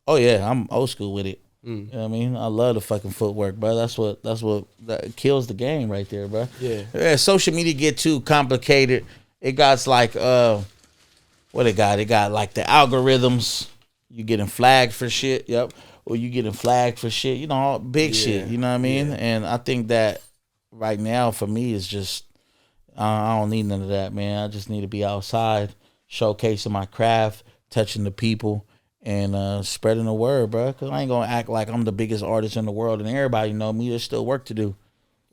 Oh, yeah. I'm old school with it. You know what I mean? I love the fucking footwork, bro. That kills the game right there, bro. Yeah. Social media get too complicated. It got like what it got? It got like the algorithms. You getting flagged for shit. Yep. Or you getting flagged for shit. You know, all big shit. You know what I mean? And I think that right now for me is just I don't need none of that, man. I just need to be outside, showcasing my craft, touching the people. And spreading the word, bro. Because I ain't going to act like I'm the biggest artist in the world and everybody know me. There's still work to do.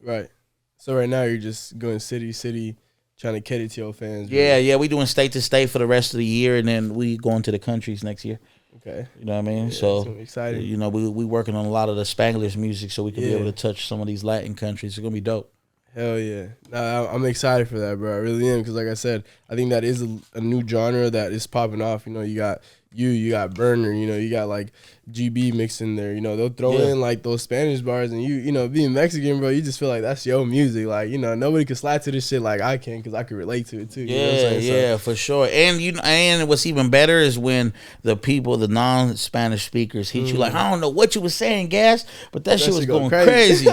Right. So right now you're just going city, trying to cater to your fans. Right? Yeah. We doing state to state for the rest of the year. And then we going to the countries next year. Okay. You know what I mean? So excited. You know, we working on a lot of the Spanglish music so we can be able to touch some of these Latin countries. It's going to be dope. Hell yeah. Nah, I'm excited for that, bro. I really am. Because like I said, I think that is a new genre that is popping off. You know, you got you got Burner, you know, you got like GB mixed in there, you know, they'll throw in like those Spanish bars and you know, being Mexican, bro, you just feel like that's your music. Like, you know, nobody can slide to this shit like I can because I can relate to it too. You know what I'm saying? For sure. And and what's even better is when the people, the non-Spanish speakers hit you like, I don't know what you were saying, Gas, but that shit was going crazy.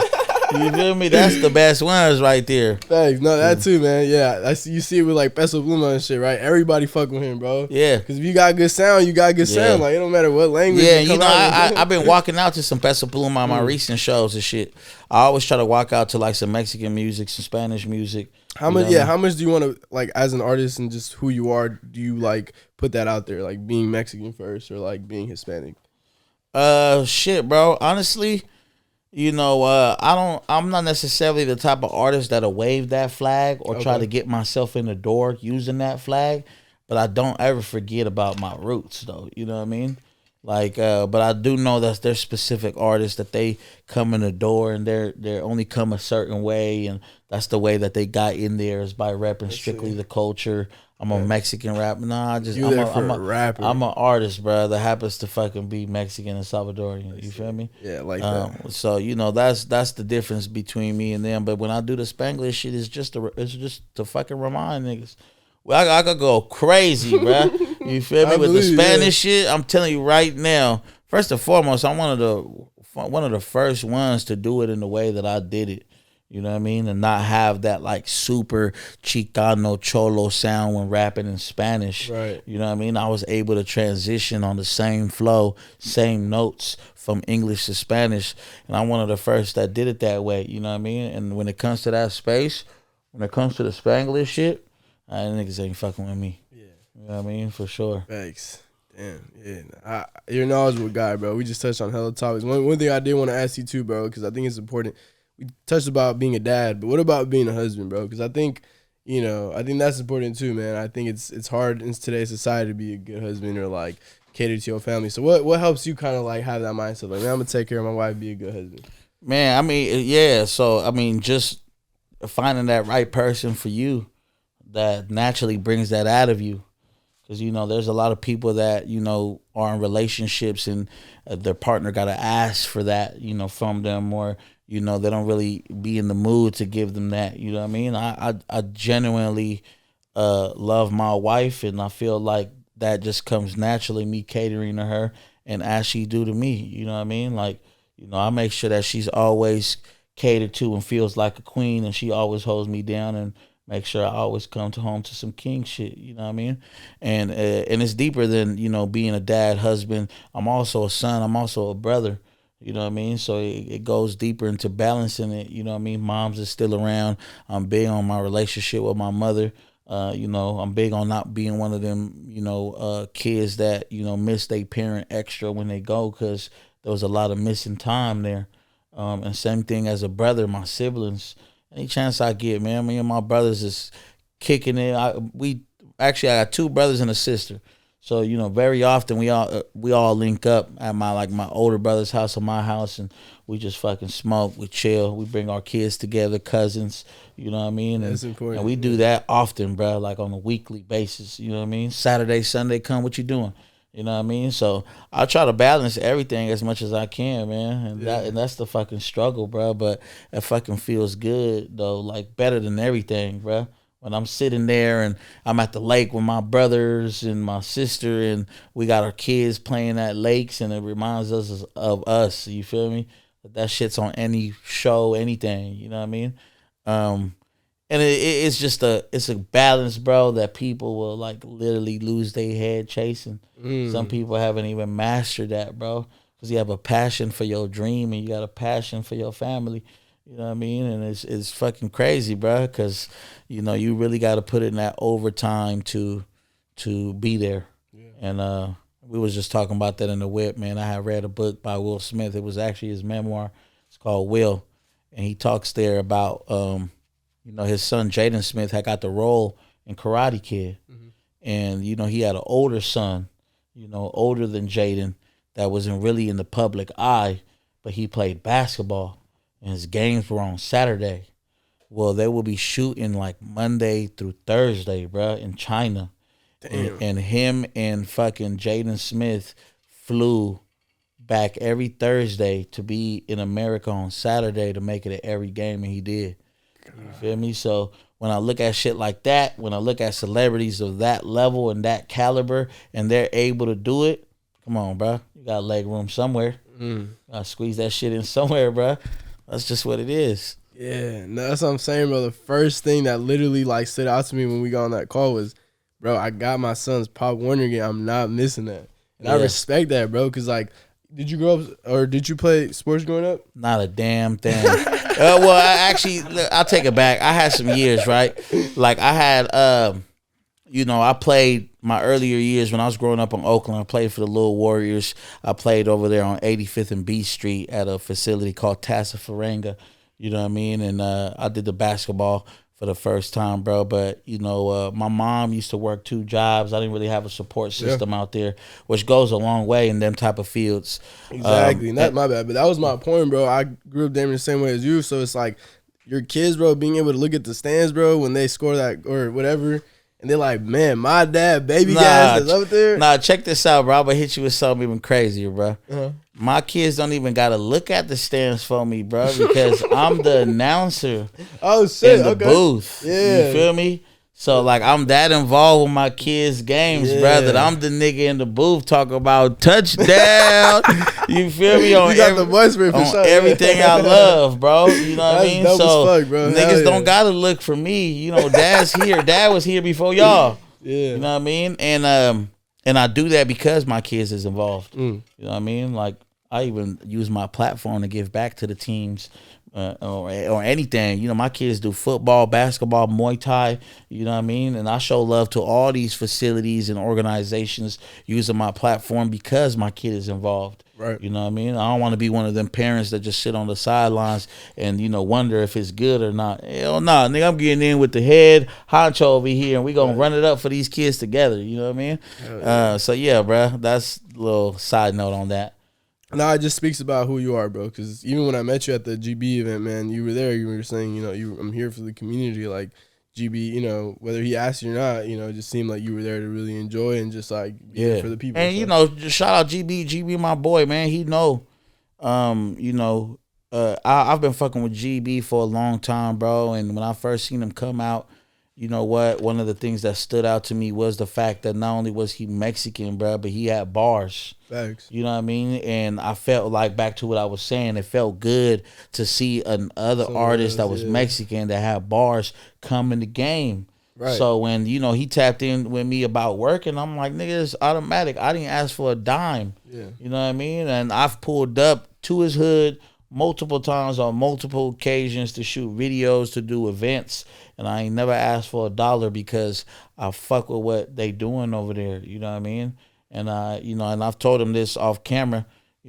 You feel me? That's the best ones right there. Thanks. No, that too, man. Yeah, I see. You see it with like Peso Pluma and shit, right? Everybody fuck with him, bro. Yeah. Because if you got good sound, you got good sound. Like it don't matter what language. Yeah, you know, I've been walking out to some Peso Pluma on my recent shows and shit. I always try to walk out to like some Mexican music, some Spanish music. How much? Yeah, how much do you want to like as an artist and just who you are? Do you like put that out there, like being Mexican first or like being Hispanic? Shit, bro. Honestly, you know, I'm not necessarily the type of artist that'll wave that flag or try to get myself in the door using that flag, but I don't ever forget about my roots, though. You know what I mean? Like, but I do know that there's specific artists that they come in the door and they're only come a certain way, and that's the way that they got in there is by repping strictly the culture. I'm a Mexican rapper. Nah, I'm a rapper. I'm an artist, bro, that happens to fucking be Mexican and Salvadorian. You feel me? Yeah, like that. So you know that's the difference between me and them. But when I do the Spanglish shit, it's just to fucking remind niggas. Well, I could go crazy, bro. You feel me? With the Spanish shit, I'm telling you right now. First and foremost, I'm one of the first ones to do it in the way that I did it. You know what I mean? And not have that like super Chicano Cholo sound when rapping in Spanish. Right. You know what I mean? I was able to transition on the same flow, same notes from English to Spanish. And I'm one of the first that did it that way. You know what I mean? And when it comes to that space, when it comes to the Spanglish shit, niggas ain't fucking with me. Yeah. You know what I mean? For sure. Thanks. Damn. Yeah. You're a knowledgeable guy, bro. We just touched on hella topics. One thing I did want to ask you too, bro, because I think it's important. We touched about being a dad, but what about being a husband, bro? Because I think, I think that's important too, man. I think it's hard in today's society to be a good husband or like cater to your family. So what helps you kind of like have that mindset? Like, man, I'm gonna take care of my wife, be a good husband. Man, I mean, yeah. So I mean, just finding that right person for you that naturally brings that out of you. Because, there's a lot of people that, are in relationships and their partner got to ask for that, from them, or, they don't really be in the mood to give them that. You know what I mean? I genuinely love my wife, and I feel like that just comes naturally, me catering to her and as she do to me. You know what I mean? Like, I make sure that she's always catered to and feels like a queen, and she always holds me down and make sure I always come home to some king shit, you know what I mean? And it's deeper than, being a dad, husband. I'm also a son. I'm also a brother, you know what I mean? So it goes deeper into balancing it, you know what I mean? Moms is still around. I'm big on my relationship with my mother. I'm big on not being one of them, kids that, miss their parent extra when they go, because there was a lot of missing time there. And same thing as a brother, my siblings. Any chance I get, man. Me and my brothers is kicking it. I got two brothers and a sister. So, very often we all link up at my older brother's house or my house, and we just fucking smoke, we chill, we bring our kids together, cousins, you know what I mean? That's important. And we do that often, bro, like on a weekly basis, you know what I mean? Saturday, Sunday, come, what you doing? You know what I mean? So I try to balance everything as much as I can, man. And that's the fucking struggle, bro. But it fucking feels good, though, like better than everything, bro. When I'm sitting there and I'm at the lake with my brothers and my sister, and we got our kids playing at lakes, and it reminds us of us, you feel me? That shit's on any show, anything, you know what I mean? And it's just a balance, bro, that people will like literally lose their head chasing. Some people haven't even mastered that, bro, because you have a passion for your dream and you got a passion for your family. You know what I mean? And it's fucking crazy, bro, because, you really got to put in that overtime to be there. Yeah. And we was just talking about that in the whip, man. I had read a book by Will Smith. It was actually his memoir. It's called Will. And he talks there about, his son Jaden Smith had got the role in Karate Kid. Mm-hmm. And, he had an older son, older than Jaden, that wasn't really in the public eye, but he played basketball. And his games were on Saturday. Well, they will be shooting like Monday through Thursday, bro, in China. Damn. And him and fucking Jaden Smith flew back every Thursday to be in America on Saturday to make it at every game, and he did. You feel me? So when I look at shit like that, when I look at celebrities of that level and that caliber, and they're able to do it, come on, bro. You got leg room somewhere. I squeeze that shit in somewhere, bro. That's just what it is. Yeah, no, that's what I'm saying, bro. The first thing that literally like stood out to me when we got on that call was, bro, I got my son's Pop Warner game. I'm not missing that, and I respect that, bro. Cause like, did you grow up or did you play sports growing up? Not a damn thing. Well, I'll take it back. I had some years, right? Like I had, I played my earlier years when I was growing up in Oakland. I played for the Little Warriors. I played over there on 85th and B Street at a facility called Tassafaranga. You know what I mean? And I did the basketball for the first time, bro. But, my mom used to work 2 jobs. I didn't really have a support system out there, which goes a long way in them type of fields. Exactly. Not my bad, but that was my point, bro. I grew up damn the same way as you. So it's like your kids, bro, being able to look at the stands, bro, when they score that or whatever. And they're like, man, my dad, BabyGas is up there. Nah, check this out, bro. I'm going to hit you with something even crazier, bro. Uh-huh. My kids don't even got to look at the stands for me, bro, because I'm the announcer in the booth. Yeah. You feel me? So, like, I'm that involved with my kids' games, bro, that I'm the nigga in the booth talking about touchdown. You feel me? On you got the voice for sure. Everything I love, bro. You know what I mean? Dope so, as fuck, bro. Niggas don't got to look for me. Dad's here. Dad was here before y'all. Yeah. You know what I mean? And I do that because my kids is involved. You know what I mean? Like, I even use my platform to give back to the teams. Or anything. My kids do football, basketball, Muay Thai, you know what I mean? And I show love to all these facilities and organizations using my platform because my kid is involved. Right. You know what I mean? I don't want to be one of them parents that just sit on the sidelines and, wonder if it's good or not. Hell no, nigga, I'm getting in with the head honcho over here and we going to run it up for these kids together. You know what I mean? So, yeah, bro, that's a little side note on that. No, it just speaks about who you are, bro. Because even when I met you at the GB event, man, you were there. You were saying, I'm here for the community. Like, GB, whether he asked you or not, it just seemed like you were there to really enjoy and just, like, be here for the people. And, just shout out GB. GB, my boy, man. He know, I've been fucking with GB for a long time, bro. And when I first seen him come out, you know what? One of the things that stood out to me was the fact that not only was he Mexican, bro, but he had bars. Thanks. You know what I mean? And I felt like, back to what I was saying, it felt good to see another artist that was Mexican that had bars come in the game. Right. So when, he tapped in with me about working, I'm like, nigga, it's automatic. I didn't ask for a dime. Yeah. You know what I mean? And I've pulled up to his hood multiple times on multiple occasions to shoot videos, to do events. And I ain't never asked for $1 because I fuck with what they doing over there. You know what I mean? And and I've told him this off camera.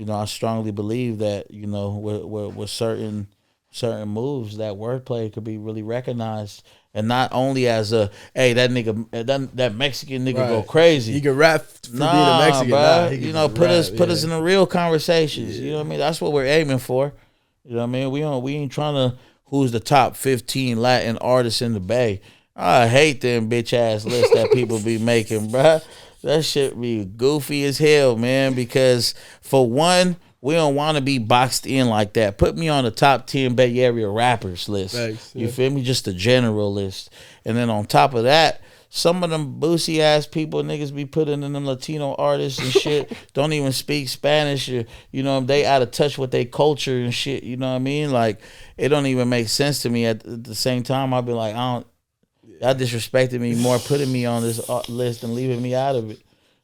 I strongly believe that with certain moves, that wordplay could be really recognized, and not only as a that nigga that Mexican nigga go crazy. He can rap for being a Mexican, bro. Put us in the real conversations. You know what I mean? That's what we're aiming for. You know what I mean? We ain't trying to. Who's the top 15 Latin artists in the Bay? I hate them bitch ass lists that people be making, bruh. That shit be goofy as hell, man, because for one, we don't want to be boxed in like that. Put me on the top 10 Bay Area rappers list. Thanks, you feel me? Just a general list. And then on top of that, some of them boosie ass people niggas be putting in them Latino artists and shit don't even speak Spanish. Or, they out of touch with their culture and shit. You know what I mean? Like, it don't even make sense to me. At the same time, I'll be like, y'all disrespected me more putting me on this list and leaving me out of it.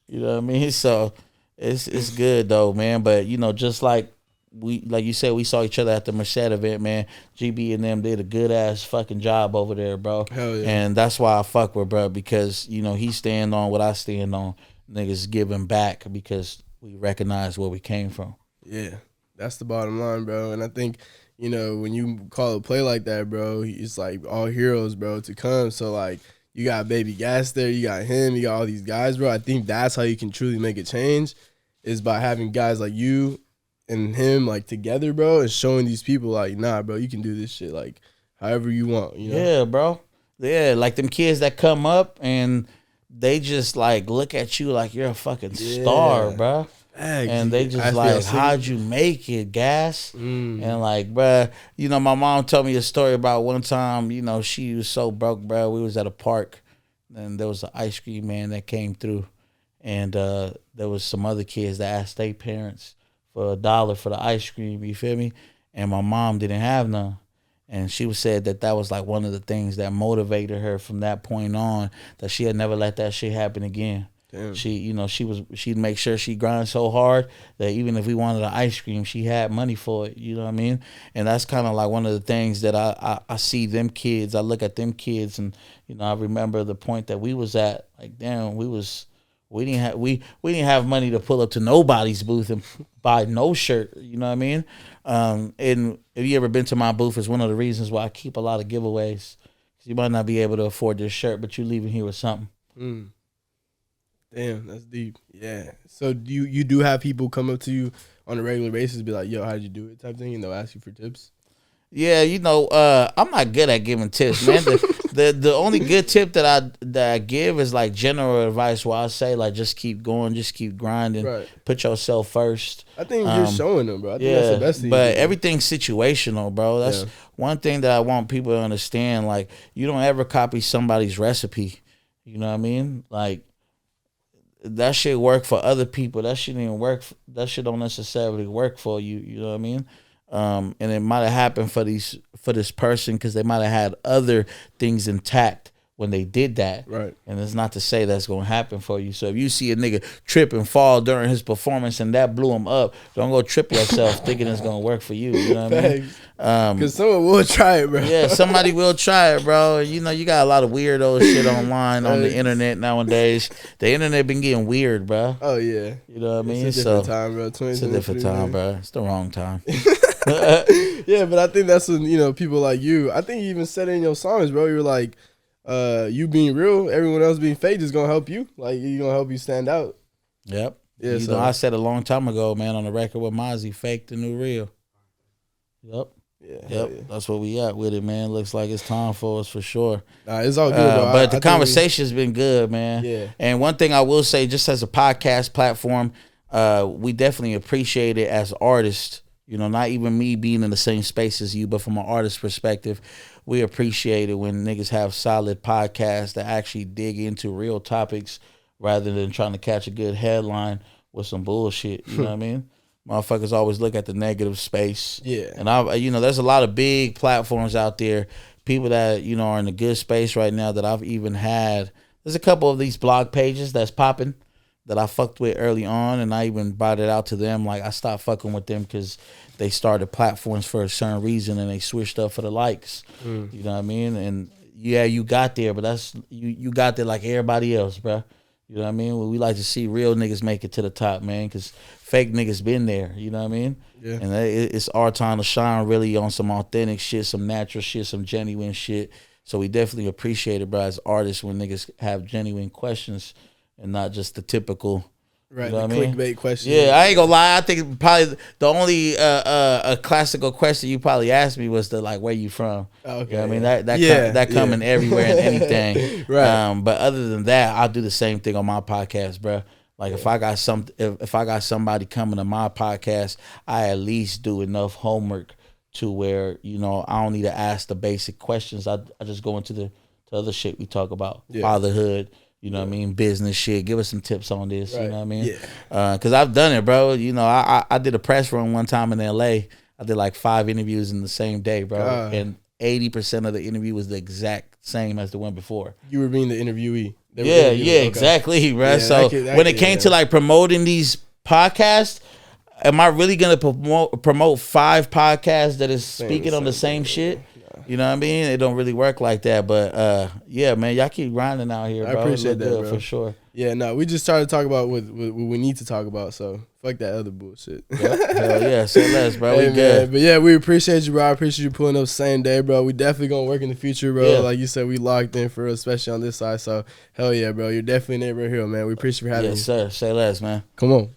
You know what I mean? So it's good though, man. But just like you said, we saw each other at the Merced event, man. GB and them did a good ass fucking job over there, bro. Hell yeah. And that's why I fuck with bro, because he stand on what I stand on. Niggas giving back because we recognize where we came from. Yeah, that's the bottom line, bro. And I think when you call a play like that, bro, it's like all heroes, bro, to come. So like, you got BabyGas there, you got him, you got all these guys, bro. I think that's how you can truly make a change, is by having guys like you and him like together, bro, and showing these people like, nah, bro, you can do this shit like however you want, Yeah, bro. Yeah, like them kids that come up and they just like look at you like you're a fucking star, bro. And they just like, how'd you make it, Gas? And like, bruh, my mom told me a story about one time, she was so broke, bruh. We was at a park and there was an ice cream man that came through. And there was some other kids that asked their parents for $1 for the ice cream, you feel me? and my mom didn't have none. And she said that was like one of the things that motivated her from that point on, that she had never let that shit happen again. Damn. She'd make sure she grind so hard that even if we wanted an ice cream, she had money for it. You know what I mean? And that's kind of like one of the things that I see them kids. I look at them kids, and I remember the point that we was at. Like, damn, we didn't have money to pull up to nobody's booth and buy no shirt. You know what I mean? And if you ever been to my booth, it's one of the reasons why I keep a lot of giveaways. You might not be able to afford this shirt, but you leaving here with something. Damn, that's deep. Yeah. So you do have people come up to you on a regular basis, be like, "Yo, how'd you do it?" type thing, and they'll ask you for tips. Yeah, I'm not good at giving tips, man. The only good tip that I give is like general advice, where I say like just keep going, just keep grinding, Right. Put yourself first. I think you're showing them, bro. I think that's the best thing. But everything's situational, bro. That's one thing that I want people to understand. Like, you don't ever copy somebody's recipe. You know what I mean? Like, that shit work for other people. That shit didn't work. That shit don't necessarily work for you. You know what I mean? And it might have happened for this person because they might have had other things intact when they did that. Right. And it's not to say that's going to happen for you. So if you see a nigga trip and fall during his performance and that blew him up, don't go trip yourself thinking it's going to work for you. You know what I mean? Because someone will try it, bro. Yeah, somebody will try it, bro. You got a lot of weirdo shit online on the internet nowadays. The internet been getting weird, bro. Oh, yeah. You know what I mean? It's a different time, bro. It's a different time, bro. It's the wrong time. Yeah, but I think that's when, people like you, I think you even said it in your songs, bro. You're like, you being real, everyone else being fake is going to help you. Like, you're going to help you stand out. Yep. Yeah, I said a long time ago, man, on the record with Mozzie, fake the new real. Yep. Yeah. Yep. That's where we at with it, man. Looks like it's time for us for sure. Nah, it's all good, bro. But the conversation's been good, man. Yeah. And one thing I will say, just as a podcast platform, we definitely appreciate it as artists. Not even me being in the same space as you, but from an artist perspective, we appreciate it when niggas have solid podcasts that actually dig into real topics rather than trying to catch a good headline with some bullshit. You know what I mean? Motherfuckers always look at the negative space. Yeah. And there's a lot of big platforms out there, people that, are in a good space right now that I've even had. There's a couple of these blog pages that's popping that I fucked with early on, and I even brought it out to them. Like, I stopped fucking with them because they started platforms for a certain reason and they switched up for the likes. You know what I mean? And yeah, you got there, but that's you got there like everybody else, bro. You know what I mean? Well, we like to see real niggas make it to the top, man, because fake niggas been there. You know what I mean? Yeah. And it's our time to shine really on some authentic shit, some natural shit, some genuine shit. So we definitely appreciate it, bro, as artists, when niggas have genuine questions and not just the typical, right, you know the clickbait question. Yeah, I ain't gonna lie. I think probably the only a classical question you probably asked me was where you from? Okay. You know what I mean? That coming everywhere and anything. Right. But other than that, I'll do the same thing on my podcast, bro. Like, if I got somebody coming to my podcast, I at least do enough homework to where, I don't need to ask the basic questions. I just go into the other shit we talk about. Fatherhood. You know what I mean? Business shit. Give us some tips on this. Right. You know what I mean? Yeah. Because I've done it, bro. I did a press run one time in L.A. I did like 5 interviews in the same day, bro. And 80% of the interview was the exact same as the one before. You were being the interviewee. Exactly, bro. Yeah, so when it came to like promoting these podcasts, am I really going to promote 5 podcasts that is speaking on the same shit? You know what I mean? It don't really work like that. But, yeah, man, y'all keep grinding out here, bro. I appreciate that, bro. For sure. Yeah, no, we just try to talk about what we need to talk about. So, fuck that other bullshit. Hell yeah, say less, bro. Hey, we good. But, yeah, we appreciate you, bro. I appreciate you pulling up same day, bro. We definitely going to work in the future, bro. Yeah. Like you said, we locked in for real, especially on this side. So, hell yeah, bro. You're definitely a neighborhood hero, man. We appreciate you for having me. Yes, sir. Say less, man. Come on.